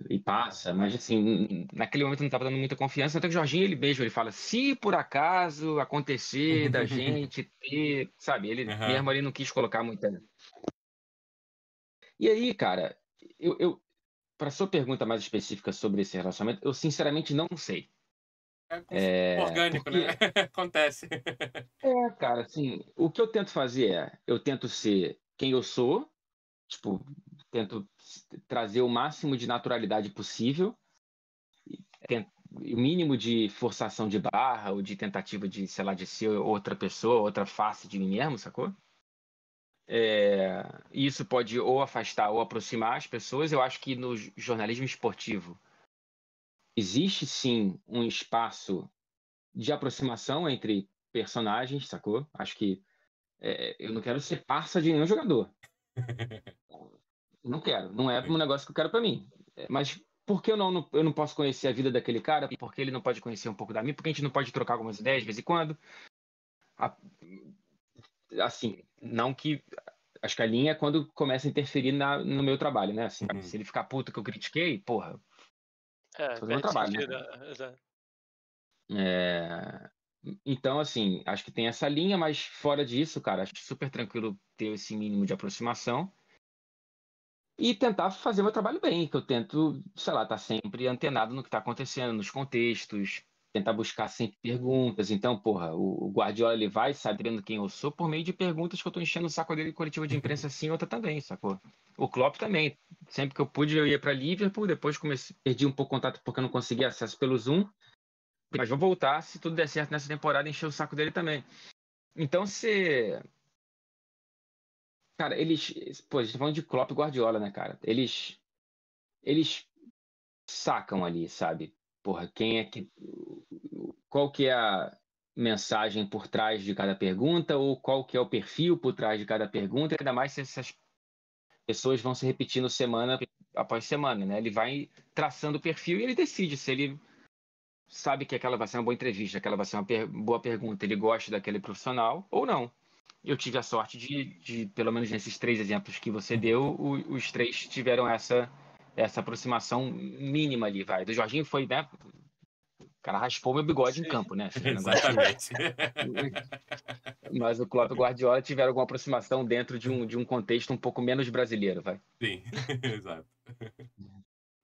e passa, mas assim, naquele momento não estava dando muita confiança. Até que o Jorginho ele mesmo ele fala: se por acaso acontecer da gente ter, sabe, ele Aham. mesmo ali não quis colocar muita. E aí, cara, eu para sua pergunta mais específica sobre esse relacionamento, eu sinceramente não sei. É orgânico, né? Porque, Acontece. cara, assim, o que eu tento fazer eu tento ser quem eu sou, tipo, tento trazer o máximo de naturalidade possível o mínimo de forçação de barra ou de tentativa de, sei lá, de ser outra pessoa, outra face de mim mesmo, sacou? E isso pode ou afastar ou aproximar as pessoas. Eu acho que no jornalismo esportivo existe sim um espaço de aproximação entre personagens, sacou? Acho que eu não quero ser parça de nenhum jogador. Não quero. Não é um Sim. negócio que eu quero pra mim. Mas por que eu não posso conhecer a vida daquele cara? Por que ele não pode conhecer um pouco da minha? Por que a gente não pode trocar algumas ideias de vez em quando? A- Assim, não que. Acho que a linha é quando começa a interferir no meu trabalho, né? Assim, Uhum. se ele ficar puto que eu critiquei, porra, fazer o meu Perde trabalho, né, sentido. cara? Exato. É, Então, assim, acho que tem essa linha, mas fora disso, cara, acho super tranquilo ter esse mínimo de aproximação e tentar fazer meu trabalho bem, que eu tento, sei lá, estar sempre antenado no que está acontecendo, nos contextos, tentar buscar sempre perguntas. Então, porra, o Guardiola ele vai sabendo quem eu sou por meio de perguntas que eu tô enchendo o saco dele em coletiva de imprensa assim, outra também, sacou? O Klopp também. Sempre que eu pude, eu ia para Liverpool, depois perdi um pouco o contato porque eu não conseguia acesso pelo Zoom, mas vou voltar, se tudo der certo nessa temporada, encher o saco dele também. Então, cara, pô, a gente tá falando de Klopp e Guardiola, né, cara? Eles sacam ali, sabe? Porra, quem é que. Qual que é a mensagem por trás de cada pergunta, ou qual que é o perfil por trás de cada pergunta, ainda mais se essas pessoas vão se repetindo semana após semana, né? Ele vai traçando o perfil e ele decide se ele sabe que aquela vai ser uma boa entrevista, aquela vai ser uma boa pergunta, ele gosta daquele profissional ou não. Eu tive a sorte pelo menos nesses três exemplos que você deu, os três tiveram essa aproximação mínima ali, vai. Do Jorginho foi, né? O cara raspou meu bigode em Sim. campo, né? Assim, um negócio. Exatamente. Mas o Klopp e o Guardiola tiveram alguma aproximação dentro de um contexto um pouco menos brasileiro, vai. Sim, exato.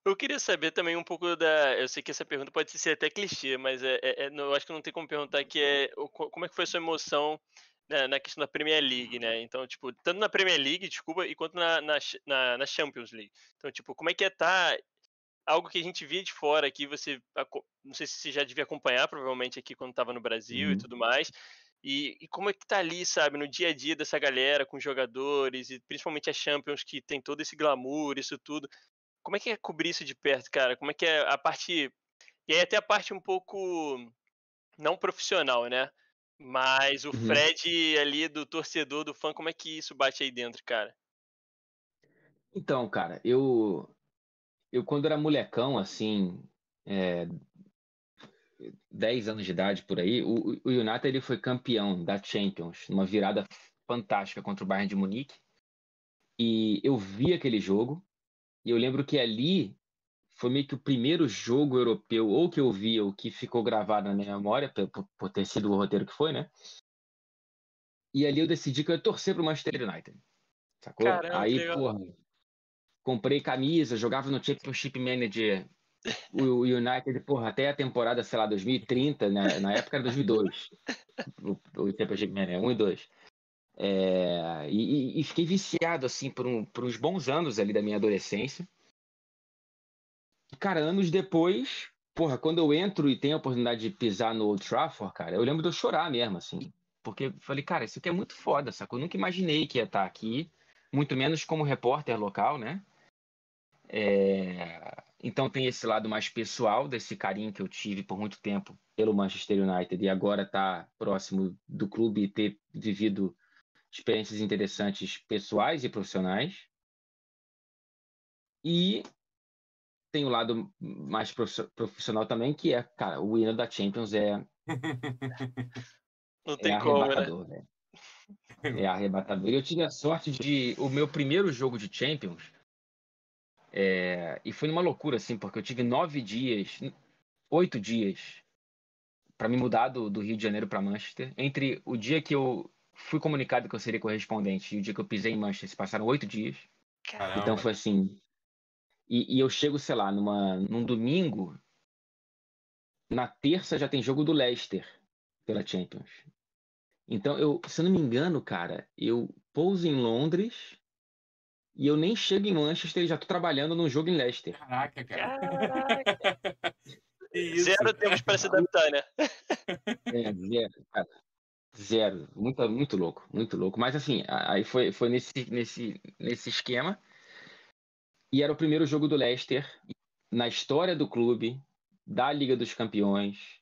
Eu queria saber também um pouco da. Eu sei que essa pergunta pode ser até clichê, mas eu acho que não tem como perguntar que como é que foi a sua emoção na questão da Premier League, né? Então, tipo, tanto na Premier League, desculpa, e quanto na Champions League. Então, tipo, como é que tá algo que a gente via de fora aqui, não sei se você já devia acompanhar, provavelmente aqui quando estava no Brasil e Uhum. tudo mais. E como é que tá ali, sabe, no dia a dia dessa galera com os jogadores e principalmente a Champions que tem todo esse glamour, isso tudo. Como é que é cobrir isso de perto, cara? Como é que é a parte. E aí até a parte um pouco não profissional, né? Mas o Uhum. Fred ali do torcedor, do fã, como é que isso bate aí dentro, cara? Então, cara, eu quando era molecão, assim, é, 10 anos de idade por aí, o United ele foi campeão da Champions, numa virada fantástica contra o Bayern de Munique. E eu vi aquele jogo, e eu lembro que ali foi meio que o primeiro jogo europeu, ou que eu vi, ou que ficou gravado na minha memória, por ter sido o roteiro que foi, né? E ali eu decidi que eu ia torcer pro Manchester United, sacou? Caramba, que Aí, legal. porra, comprei camisa, jogava no Championship Manager o United, porra, até a temporada, sei lá, 2030, né? Na época era 2002, o Championship Manager, 1 e 2. E fiquei viciado, assim, por uns bons anos ali da minha adolescência. E, cara, anos depois, porra, quando eu entro e tenho a oportunidade de pisar no Old Trafford, cara, eu lembro de eu chorar mesmo, assim. Porque eu falei, cara, isso aqui é muito foda, sacou? Eu nunca imaginei que ia estar aqui, muito menos como repórter local, né? Então tem esse lado mais pessoal desse carinho que eu tive por muito tempo pelo Manchester United e agora tá próximo do clube e ter vivido experiências interessantes pessoais e profissionais. E tem o lado mais profissional também, que é, cara, o hino da Champions Não é tem como, né? arrebatador, velho. É arrebatador. E eu tive a sorte de. O meu primeiro jogo de Champions, e foi numa loucura, assim, porque eu tive 9 dias, 8 dias, para me mudar do Rio de Janeiro para Manchester. Entre o dia que eu fui comunicado que eu seria correspondente e o dia que eu pisei em Manchester, se passaram 8 dias. Então Caramba. Caramba. foi assim. E eu chego, sei lá, num domingo, na terça já tem jogo do Leicester pela Champions. Então, se eu não me engano, cara, eu pouso em Londres e eu nem chego em Manchester e já tô trabalhando num jogo em Leicester. Caraca, cara. Caraca. Que isso? Zero tempos para se adaptar, né? Zero, cara. Zero. Muito, muito louco, muito louco. Mas assim, aí foi nesse esquema. E era o primeiro jogo do Leicester na história do clube, da Liga dos Campeões,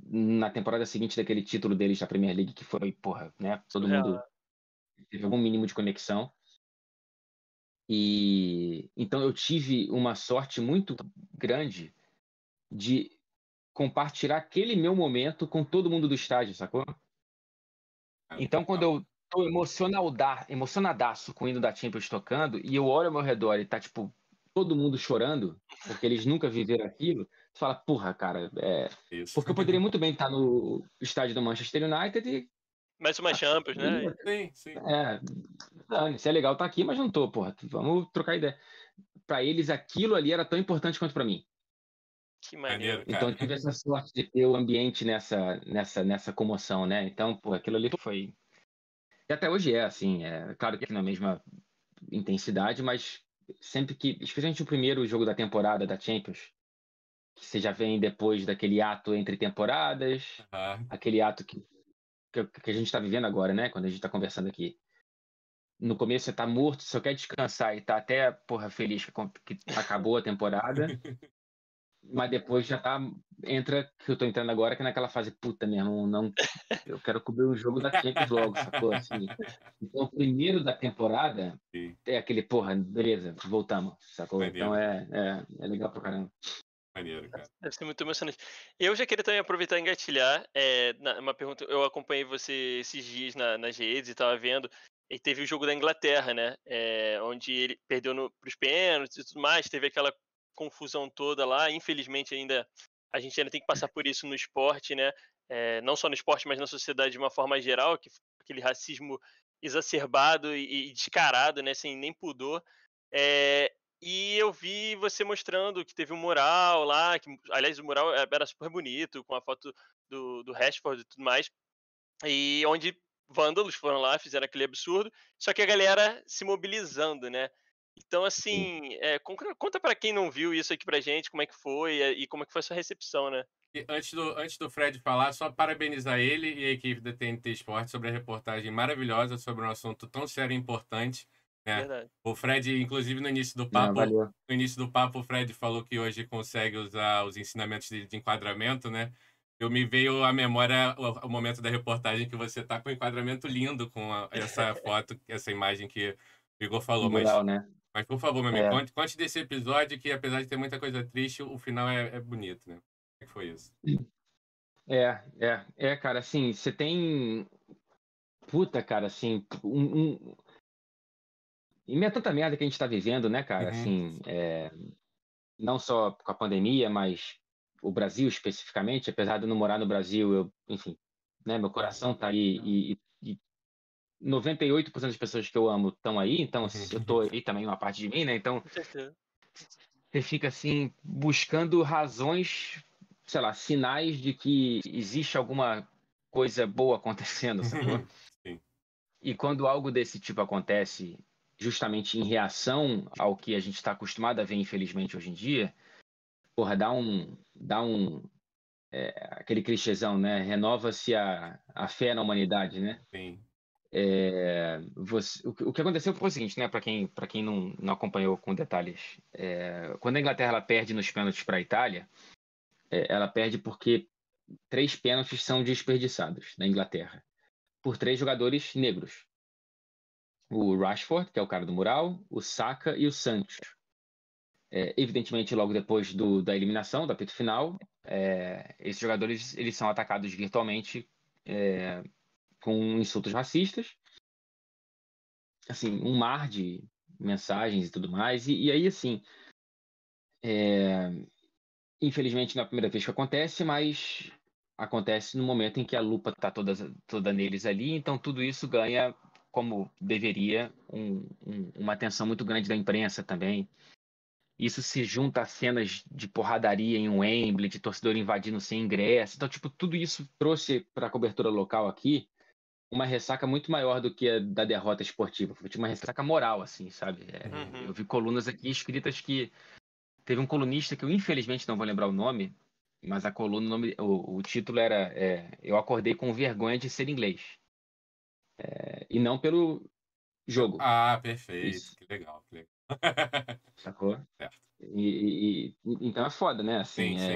na temporada seguinte daquele título deles da Premier League, que foi, porra, né? Todo mundo Surreal. teve algum mínimo de conexão. E então eu tive uma sorte muito grande de compartilhar aquele meu momento com todo mundo do estádio, sacou? Então, quando Total. eu tô emocionadaço com o hino da Champions tocando, e eu olho ao meu redor e tá, tipo, todo mundo chorando, porque eles nunca viveram aquilo, você fala, porra, cara, Isso. porque eu poderia muito bem estar no estádio do Manchester United Mais uma Champions, e né? Sim, sim. se é legal estar aqui, mas não tô, porra, vamos trocar ideia. Pra eles, aquilo ali era tão importante quanto pra mim. Que maneiro. Maneiro, Então, cara. eu tive essa sorte de ter o ambiente nessa comoção, né? Então, pô, aquilo ali foi. E até hoje é, assim, claro que na mesma intensidade, mas sempre que, especialmente o primeiro jogo da temporada da Champions, que você já vem depois daquele ato entre temporadas, Aham. aquele ato que a gente está vivendo agora, né? Quando a gente está conversando aqui. No começo você tá morto, só quer descansar e tá até, porra, feliz que acabou a temporada. Mas depois entra, que eu tô entrando agora, que é naquela fase, puta, meu irmão, não, eu quero cobrir o jogo da Champions logo, sacou? Assim, então, o primeiro da temporada Sim, é aquele, porra, beleza, voltamos, sacou? Então, maneiro, é legal pra caramba. maneiro, cara. Deve ser muito emocionante. Eu já queria também aproveitar e engatilhar. Uma pergunta, eu acompanhei você esses dias nas redes e tava vendo. E teve o jogo da Inglaterra, né? Onde ele perdeu para os pênaltis e tudo mais. Teve aquela confusão toda lá. Infelizmente, a gente ainda tem que passar por isso no esporte, né? Não só no esporte, mas na sociedade de uma forma geral, aquele racismo exacerbado e descarado, né? Sem nem pudor. É, e eu vi você mostrando que teve um mural lá, que, aliás, o mural era super bonito, com a foto do Rashford e tudo mais, e onde vândalos foram lá, fizeram aquele absurdo, só que a galera se mobilizando, né? Então, Sim. assim, conta pra quem não viu isso aqui pra gente, como é que foi e como é que foi a sua recepção, né? E antes do Fred falar, só parabenizar ele e a equipe da TNT Esporte sobre a reportagem maravilhosa sobre um assunto tão sério e importante, né? Verdade. O Fred, inclusive, Não, valeu. no início do papo, o Fred falou que hoje consegue usar os ensinamentos de enquadramento, né? Eu me veio à memória o momento da reportagem que você tá com um enquadramento lindo com essa foto, essa imagem que o Igor falou, Mural, né? mas por favor, meu amigo, É. conte desse episódio que, apesar de ter muita coisa triste, o final é bonito, né? que foi isso? Cara, assim, você tem... Puta, cara, assim, e meio a tanta merda que a gente tá vivendo, né, cara, Uhum. assim, não só com a pandemia, mas o Brasil especificamente, apesar de eu não morar no Brasil, enfim, né, meu coração tá aí e 98% das pessoas que eu amo estão aí, então eu tô aí também, uma parte de mim, né, então Com certeza. você fica assim, buscando razões, sei lá, sinais de que existe alguma coisa boa acontecendo, sacou? Sim. E quando algo desse tipo acontece, justamente em reação ao que a gente está acostumado a ver, infelizmente, hoje em dia, porra, aquele clichêzão, né? Renova-se a fé na humanidade, né? Sim. O que aconteceu foi o seguinte, né? Para quem não acompanhou com detalhes, quando a Inglaterra ela perde nos pênaltis para a Itália, ela perde porque 3 pênaltis são desperdiçados na Inglaterra por 3 jogadores negros. O Rashford, que é o cara do mural, o Saka e o Sancho. Evidentemente, logo depois da eliminação, do apito final, esses jogadores eles são atacados virtualmente com insultos racistas, assim, um mar de mensagens e tudo mais. E aí, assim, infelizmente não é a primeira vez que acontece, mas acontece no momento em que a lupa está toda neles ali, então tudo isso ganha, como deveria, uma atenção muito grande da imprensa também. Isso se junta a cenas de porradaria em Wembley, de torcedor invadindo sem ingresso. Então, tipo, tudo isso trouxe para a cobertura local aqui uma ressaca muito maior do que a da derrota esportiva. Foi uma ressaca moral, assim, sabe? Eu Uhum. vi colunas aqui escritas que teve um colunista que eu infelizmente não vou lembrar o nome, mas a coluna, o título era Eu acordei com vergonha de ser inglês. E não pelo jogo. Ah, perfeito. Isso, Que legal, que legal. sacou? Certo. Então é foda, né? Sim, Assim, sim.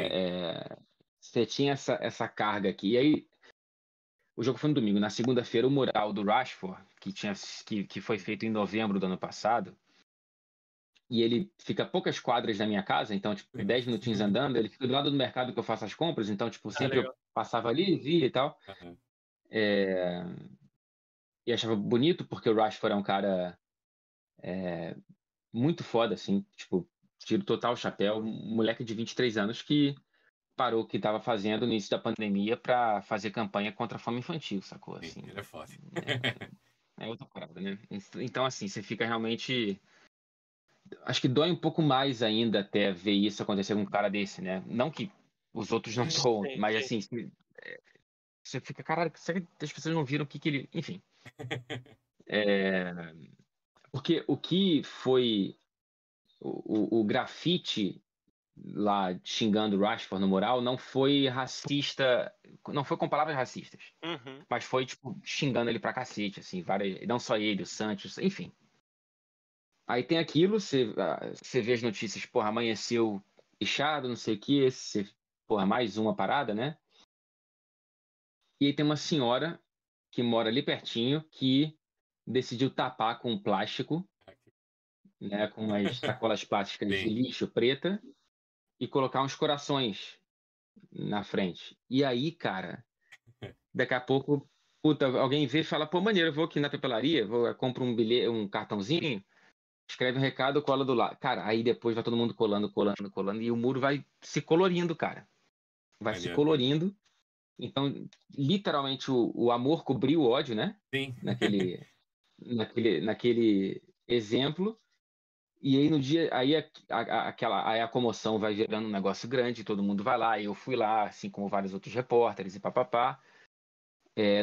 você tinha essa carga aqui. E aí, o jogo foi no domingo. Na segunda-feira, o mural do Rashford, que foi feito em novembro do ano passado, e ele fica a poucas quadras da minha casa, então, tipo, 10 minutinhos andando, ele fica do lado do mercado que eu faço as compras, então, tipo, Ah, sempre eu legal. passava ali, via e tal. Aham. É, E achava bonito, porque o Rashford é um cara muito foda, assim, tipo, tiro total chapéu, um moleque de 23 anos que parou o que estava fazendo no início da pandemia para fazer campanha contra a fome infantil, sacou? Sim, Assim, ele é foda. é outra parada, né? Então, assim, você fica realmente. Acho que dói um pouco mais ainda até ver isso acontecer com um cara desse, né? Não que os outros não doam, Sim, mas sim. assim, você fica, caralho, será que as pessoas não viram o que ele. Enfim. É, Porque o que foi o grafite lá xingando o Rashford no mural não foi racista, não foi com palavras racistas, Uhum. mas foi, tipo, xingando ele pra cacete, assim, não só ele, o Santos, enfim. Aí tem aquilo, você vê as notícias, porra, amanheceu fechado, não sei o quê, porra, mais uma parada, né? E aí tem uma senhora que mora ali pertinho que decidiu tapar com plástico, né, com as sacolas plásticas de Sim. lixo preta e colocar uns corações na frente. E aí, cara, daqui a pouco, puta, alguém vê e fala, pô, maneiro, eu vou aqui na papelaria, compro um bilhete, um cartãozinho, escreve um recado, cola do lado. Cara, aí depois vai todo mundo colando, e o muro vai se colorindo, cara. Vai se Maneiro. colorindo. Então, literalmente, o amor cobriu o ódio, né? Sim. Naquele exemplo. E aí no dia, aí aí a comoção vai gerando um negócio grande, todo mundo vai lá, eu fui lá, assim como vários outros repórteres e papapá.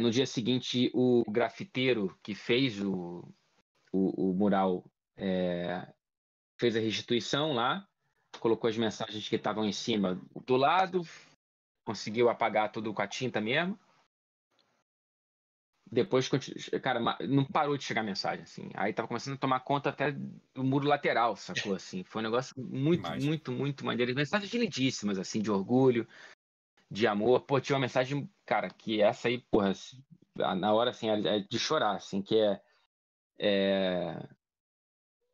No dia seguinte, o grafiteiro que fez o mural fez a restituição lá, colocou as mensagens que estavam em cima do lado, conseguiu apagar tudo com a tinta mesmo. Depois, cara, não parou de chegar mensagem, assim. Aí tava começando a tomar conta até do muro lateral, sacou? Assim, foi um negócio muito, Imagem. muito, muito maneiro. Mensagens lindíssimas, assim, de orgulho, de amor. Pô, tinha uma mensagem, cara, que essa aí, porra, na hora, assim, é de chorar, assim, que é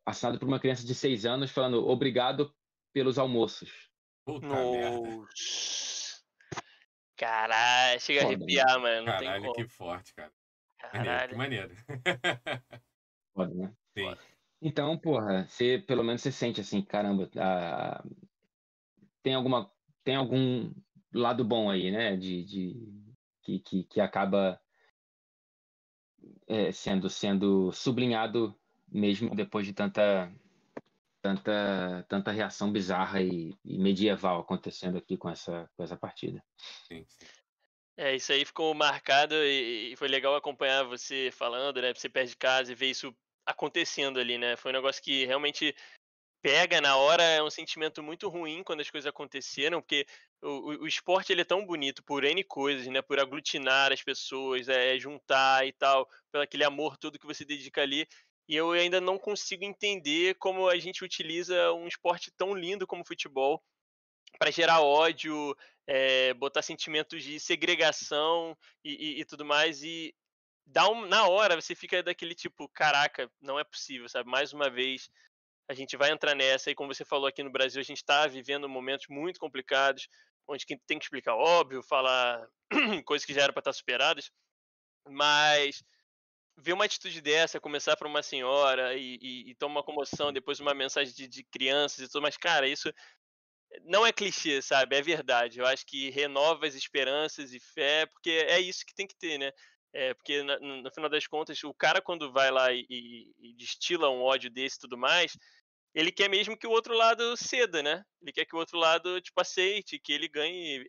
assinado por uma criança de 6 anos falando obrigado pelos almoços. Puta merda. Nossa. Caralho, chega a Foda, né? arrepiar, mano, não tem Caralho, como. que forte, cara. Maneiro, que Caralho, maneiro. Foda, né? Sim. foda. Então, porra, pelo menos você sente assim, caramba, tem alguma, tem algum lado bom aí, né? Que acaba sendo sublinhado mesmo depois de tanta reação bizarra e medieval acontecendo aqui com essa partida. Sim, sim. Isso aí ficou marcado e foi legal acompanhar você falando, né, você perde casa e ver isso acontecendo ali, né, foi um negócio que realmente pega na hora, é um sentimento muito ruim quando as coisas aconteceram, porque o esporte ele é tão bonito por N coisas, né, por aglutinar as pessoas, juntar e tal, pelo aquele amor todo que você dedica ali, e eu ainda não consigo entender como a gente utiliza um esporte tão lindo como o futebol para gerar ódio, botar sentimentos de segregação e tudo mais, e na hora você fica daquele tipo: "Caraca, não é possível", sabe, mais uma vez a gente vai entrar nessa e como você falou aqui no Brasil, a gente está vivendo momentos muito complicados, onde quem tem que explicar óbvio, falar coisas que já eram para estar superadas, mas ver uma atitude dessa, começar por uma senhora e tomar uma comoção, depois uma mensagem de crianças e tudo mais, cara, isso não é clichê, sabe, é verdade. Eu acho que renova as esperanças e fé, porque é isso que tem que ter, né. Porque no final das contas, o cara quando vai lá e destila um ódio desse e tudo mais, ele quer mesmo que o outro lado ceda, né. Ele quer que o outro lado, tipo, aceite, que ele ganhe,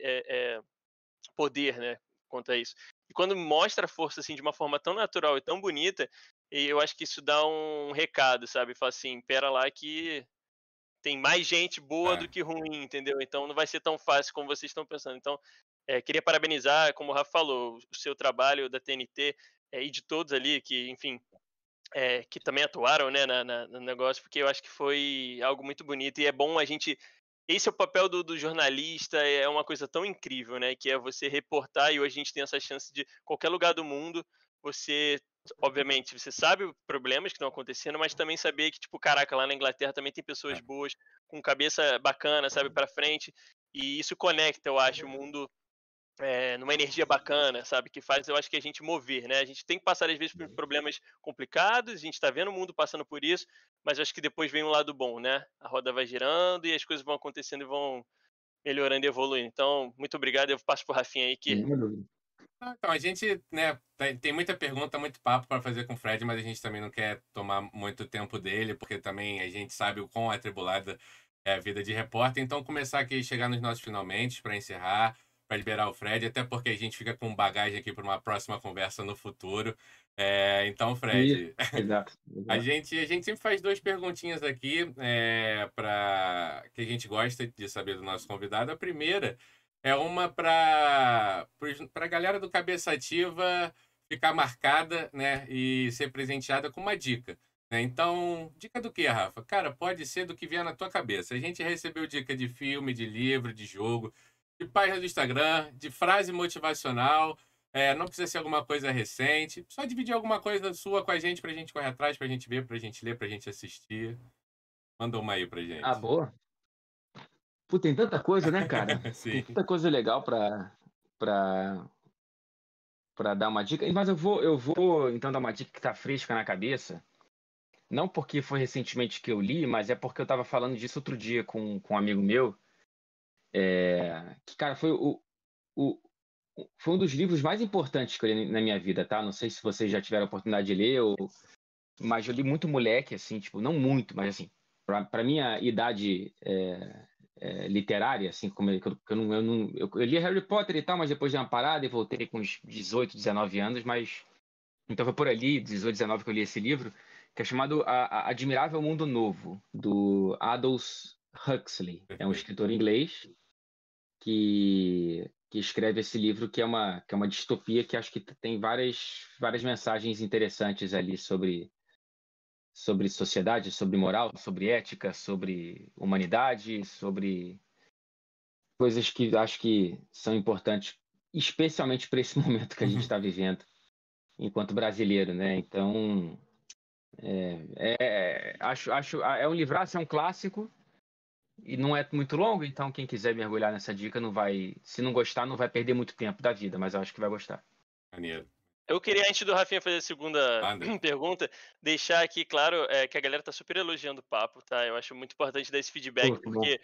poder, né, quanto a isso. E quando mostra a força, assim, de uma forma tão natural e tão bonita, e eu acho que isso dá um recado, sabe, fala assim: "Espera lá que tem mais gente boa do É. que ruim, entendeu? Então não vai ser tão fácil como vocês estão pensando". Então, queria parabenizar, como o Rafa falou, o seu trabalho da TNT, e de todos ali que, enfim, que também atuaram, né, no negócio, porque eu acho que foi algo muito bonito e é bom a gente esse é o papel do jornalista, é uma coisa tão incrível, né, que é você reportar e hoje a gente tem essa chance de qualquer lugar do mundo, você obviamente, você sabe os problemas que estão acontecendo, mas também saber que, tipo, caraca, lá na Inglaterra também tem pessoas É. boas, com cabeça bacana, sabe, pra frente, e isso conecta, eu acho, o mundo numa energia bacana, sabe, que faz eu acho que a gente mover, né, a gente tem que passar às vezes por problemas complicados, a gente está vendo o mundo passando por isso, mas acho que depois vem um lado bom, né, a roda vai girando e as coisas vão acontecendo e vão melhorando e evoluindo. Então, muito obrigado, eu passo pro Rafinha aí que Nenhuma dúvida. Então, a gente, né, tem muita pergunta, muito papo para fazer com o Fred, mas a gente também não quer tomar muito tempo dele, porque também a gente sabe o quão atribulada é a vida de repórter. Então, começar aqui, chegar nos nossos finalmente, para encerrar, para liberar o Fred, até porque a gente fica com bagagem aqui para uma próxima conversa no futuro. Então, Isso, Fred, exato, a exato. gente, a gente sempre faz duas perguntinhas aqui para que a gente gosta de saber do nosso convidado. A primeira é uma para a galera do Cabeça Ativa ficar marcada, né, e ser presenteada com uma dica, né? Então, dica do que, Rafa? Cara, pode ser do que vier na tua cabeça. A gente recebeu dica de filme, de livro, de jogo, de página do Instagram, de frase motivacional. Não precisa ser alguma coisa recente. Só dividir alguma coisa sua com a gente pra gente correr atrás, pra gente ver, pra gente ler, pra gente assistir. Manda uma aí pra Ah, gente. boa. Pô, tem tanta coisa, né, cara? Tem Sim. tanta coisa legal pra, pra dar uma dica. Mas eu vou então dar uma dica que tá fresca na cabeça. Não porque foi recentemente que eu li, mas é porque eu tava falando disso outro dia com um amigo meu. Que, cara, o, foi um dos livros mais importantes que eu li na minha vida, tá? Não sei se vocês já tiveram a oportunidade de ler, mas eu li muito moleque, assim, tipo, não muito, mas assim, pra minha idade literária, assim, como eu li Harry Potter e tal, mas depois dei uma parada e voltei com uns 18, 19 anos, mas então foi por ali, 18, 19 que eu li esse livro, que é chamado A Admirável Mundo Novo, do Aldous Huxley. É um Perfeito. escritor inglês que escreve esse livro, que é uma distopia que acho que tem várias mensagens interessantes ali sobre sociedade, sobre moral, sobre ética, sobre humanidade, sobre coisas que acho que são importantes, especialmente para esse momento que a gente está vivendo enquanto brasileiro, né? Então, é um livraço, é um clássico. e não é muito longo, então quem quiser mergulhar nessa dica não vai, se não gostar, não vai perder muito tempo da vida, mas eu acho que vai gostar. Maneiro. Eu queria, antes do Rafinha fazer a segunda Manda. pergunta, deixar aqui claro que a galera tá super elogiando o papo, tá? Eu acho muito importante dar esse feedback, Pô, que bom. porque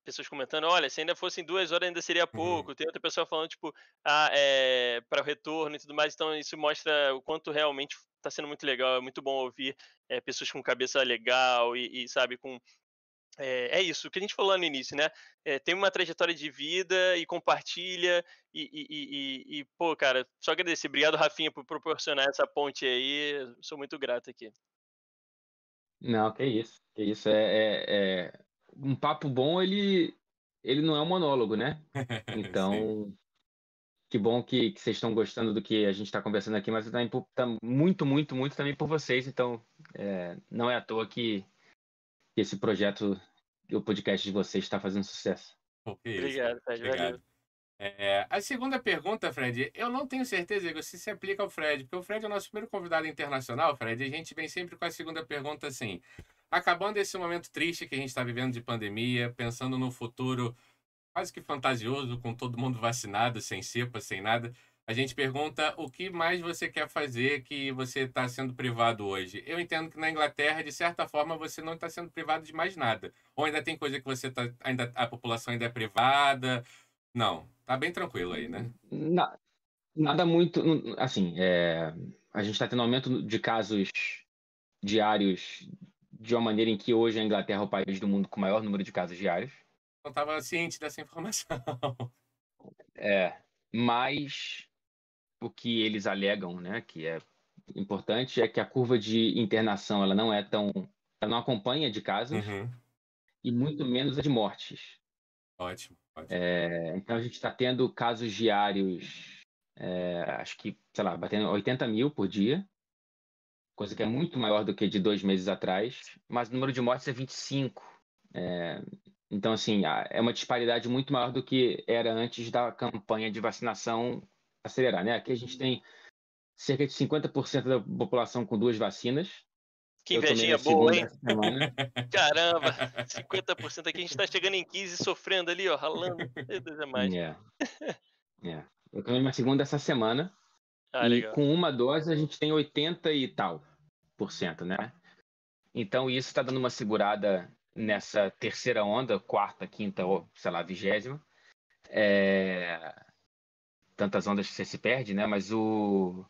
pessoas comentando, olha, se ainda fossem 2 horas ainda seria pouco. Tem outra pessoa falando, tipo, para o retorno e tudo mais. Então isso mostra o quanto realmente tá sendo muito legal. É muito bom ouvir pessoas com cabeça legal e sabe, com é isso, o que a gente falou lá no início, né? Tem uma trajetória de vida e compartilha. Pô, cara, só agradecer. Obrigado, Rafinha, por proporcionar essa ponte aí. Sou muito grato aqui. Não, que isso, que isso. Um papo bom, ele não é um monólogo, né? Sim. Então, que bom que vocês estão gostando do que a gente está conversando aqui, mas também tá muito, muito, muito também por vocês. Então, não é à toa que esse projeto, o podcast de vocês está fazendo sucesso. Pô, que isso, cara. Obrigado, Fred. Valeu. Obrigado. A segunda pergunta, Fred, eu não tenho certeza Igor, se aplica ao Fred, porque o Fred é o nosso primeiro convidado internacional, Fred, e a gente vem sempre com a segunda pergunta assim. Acabando esse momento triste que a gente está vivendo de pandemia, pensando no futuro quase que fantasioso, com todo mundo vacinado, sem cepa, sem nada, a gente pergunta o que mais você quer fazer que você está sendo privado hoje. Eu entendo que na Inglaterra, de certa forma, você não está sendo privado de mais nada. Ou ainda tem coisa que você tá, ainda a população ainda é privada. Não, tá bem tranquilo aí, né? Na- Nada muito, assim, a gente está tendo aumento de casos diários de uma maneira em que hoje a Inglaterra é o país do mundo com o maior número de casos diários. Não estava ciente dessa informação. Mas o que eles alegam, né, que é importante, é que a curva de internação ela não é tão, ela não acompanha de casos Uhum. e muito menos a de mortes. Ótimo, ótimo. Então a gente está tendo casos diários, acho que, sei lá, batendo 80 mil por dia, coisa que é muito maior do que de 2 meses atrás, mas o número de mortes é 25. Então, assim, é uma disparidade muito maior do que era antes da campanha de vacinação acelerar, né? Aqui a gente tem cerca de 50% da população com 2 vacinas. Que Eu tomei invejinha minha boa, segunda hein? essa semana. Caramba, 50% aqui. A gente tá chegando em 15 sofrendo ali, ó, ralando. Meu Deus, é mais. É, Eu tomei minha segunda essa semana e Legal. com uma dose a gente tem 80 e tal por cento, né? Então isso está dando uma segurada nessa terceira onda, quarta, quinta ou, sei lá, 20ª. Tantas ondas que você se perde, né? Mas o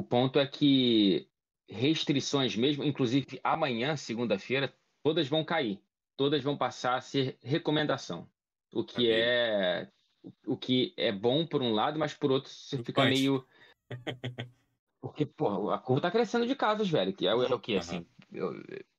ponto é que restrições mesmo, inclusive amanhã, segunda-feira, todas vão cair. Todas vão passar a ser recomendação. O que Maravilha. é, o que é bom por um lado, mas por outro você fica Preocupante. meio. Porque, pô, a curva tá crescendo de casos, velho. Que é o quê? Aham. Assim,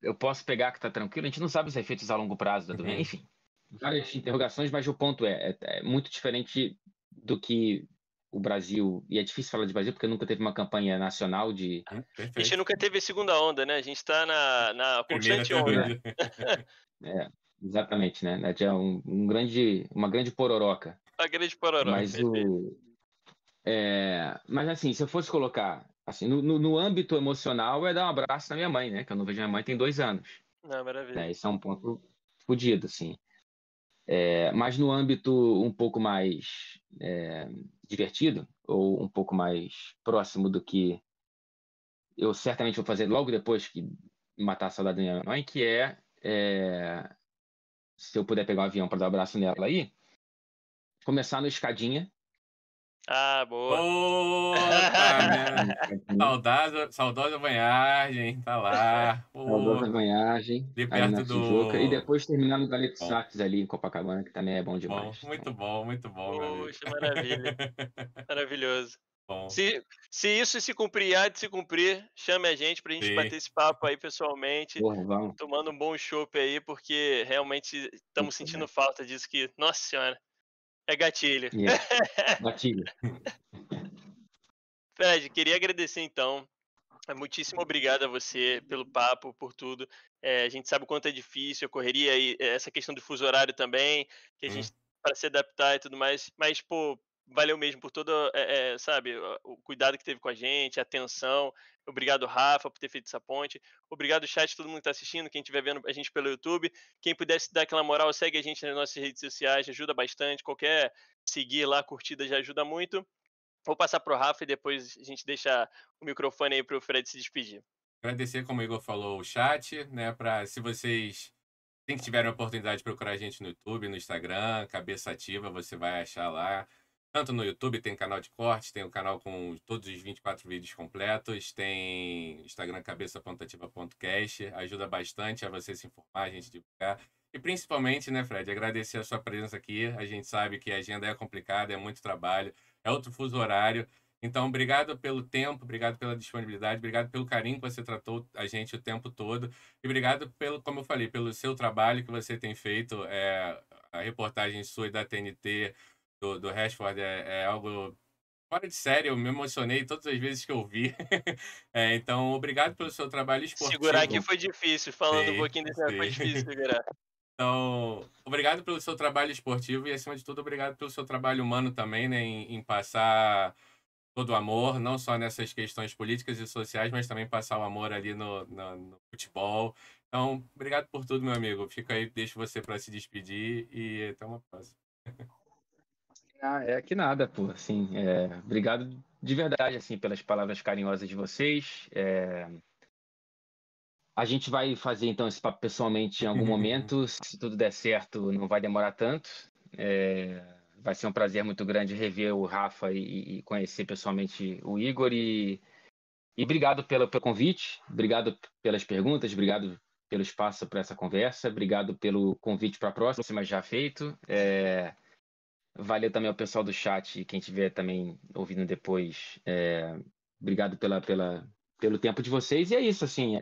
eu posso pegar que tá tranquilo, a gente não sabe os efeitos a longo prazo da doença. Uhum. Enfim, várias interrogações, mas o ponto é muito diferente do que o Brasil, e é difícil falar de Brasil porque nunca teve uma campanha nacional de. A gente Perfeito. nunca teve a segunda onda, né? A gente tá na Primeira constante até onda. hoje. É, exatamente, né? É uma grande pororoca. A grande pororoca, Mas perfeito. mas assim, se eu fosse colocar assim, no âmbito emocional, é dar um abraço na minha mãe, né? Que eu não vejo minha mãe tem 2 anos. Não, maravilha. Né? Isso é um ponto fodido, assim. Mas no âmbito um pouco mais divertido, ou um pouco mais próximo do que eu certamente vou fazer logo depois que matar a saudade da minha mãe, que se eu puder pegar um avião para dar um abraço nela aí, começar no Escadinha. Boa. Puta, No minha. Escadinha, Saudosa banhagem, tá lá. Pô, saudosa banhagem, ali ali na perto Tijuca, e do. depois terminar no Galeto Bom, Sacks ali em Copacabana, que também é bom bom, demais. Então, muito bom, meu amigo. Poxa, maravilha. Maravilhoso. Bom, Se isso se cumprir, há de se cumprir, chame a gente pra gente sim. bater esse papo aí pessoalmente, porra, vamos. tomando um bom chopp aí, porque realmente estamos Puta, sentindo né? falta disso que, nossa senhora, é gatilho. Gatilho. Fred, queria agradecer então. Muitíssimo obrigado a você pelo papo, por tudo. A gente sabe o quanto é difícil a correria e essa questão do fuso horário também, que a Hum, gente para se adaptar e tudo mais. Mas, pô, valeu mesmo por todo, sabe, o cuidado que teve com a gente, a atenção. Obrigado, Rafa, por ter feito essa ponte. Obrigado, chat, todo mundo que está assistindo, quem estiver vendo a gente pelo YouTube. Quem pudesse dar aquela moral, segue a gente nas nossas redes sociais, ajuda bastante. Qualquer seguir lá, curtida já ajuda muito. Vou passar pro Rafa e depois a gente deixa o microfone aí pro Fred se despedir. Agradecer, como o Igor falou, o chat, né? Se vocês sempre que tiverem a oportunidade de procurar a gente no YouTube, no Instagram, Cabeça Ativa, você vai achar lá. Tanto no YouTube tem canal de cortes, tem o canal com todos os 24 vídeos completos, tem Instagram cabeça.ativa.cast, ajuda bastante a você se informar, a gente divulgar. E principalmente, né, Fred, agradecer a sua presença aqui. A gente sabe que a agenda é complicada, é muito trabalho, é outro fuso horário. Então, obrigado pelo tempo, obrigado pela disponibilidade, obrigado pelo carinho que você tratou a gente o tempo todo. E obrigado pelo, como eu falei, pelo seu trabalho que você tem feito. A reportagem sua e da TNT, do Rashford, é algo fora de série. Eu me emocionei todas as vezes que eu vi. Então, obrigado pelo seu trabalho Segurar aqui esportivo. foi difícil, falando um Sim, pouquinho desse foi difícil sim. segurar. Então, obrigado pelo seu trabalho esportivo e, acima de tudo, obrigado pelo seu trabalho humano também, né, em passar todo o amor, não só nessas questões políticas e sociais, mas também passar o amor ali no futebol. Então, obrigado por tudo, meu amigo. Fica aí, deixo você para se despedir e até uma próxima. É que nada, pô, assim, obrigado de verdade, assim, pelas palavras carinhosas de vocês. A gente vai fazer, então, esse papo pessoalmente em algum momento. Se tudo der certo, não vai demorar tanto. Vai ser um prazer muito grande rever o Rafa e conhecer pessoalmente o Igor. E obrigado pelo convite, obrigado pelas perguntas, obrigado pelo espaço para essa conversa, obrigado pelo convite para a próxima, já feito. Valeu também ao pessoal do chat, quem estiver também ouvindo depois. Obrigado pelo tempo de vocês. E é isso, assim.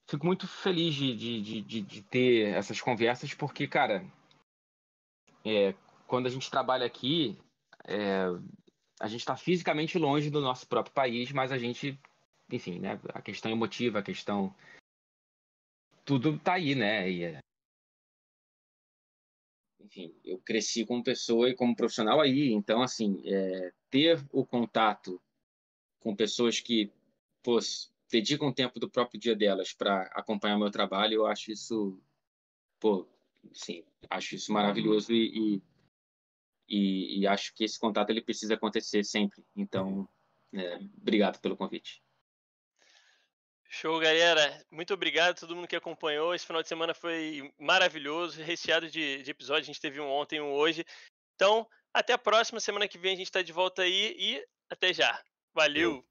Fico muito feliz de ter essas conversas, porque, cara, quando a gente trabalha aqui, é, a gente está fisicamente longe do nosso próprio país, mas a gente, enfim, né? A questão emotiva, a questão. Tudo tá aí, né? Enfim, eu cresci como pessoa e como profissional aí, então, assim, ter o contato com pessoas que, pô, dedicam tempo do próprio dia delas para acompanhar meu trabalho, eu acho isso, pô, sim, acho isso maravilhoso e acho que esse contato ele precisa acontecer sempre. Então, obrigado pelo convite. Show, galera. Muito obrigado a todo mundo que acompanhou. Esse final de semana foi maravilhoso, recheado de episódios. A gente teve um ontem e um hoje. Então, até a próxima. Semana que vem a gente está de volta aí e até já. Valeu!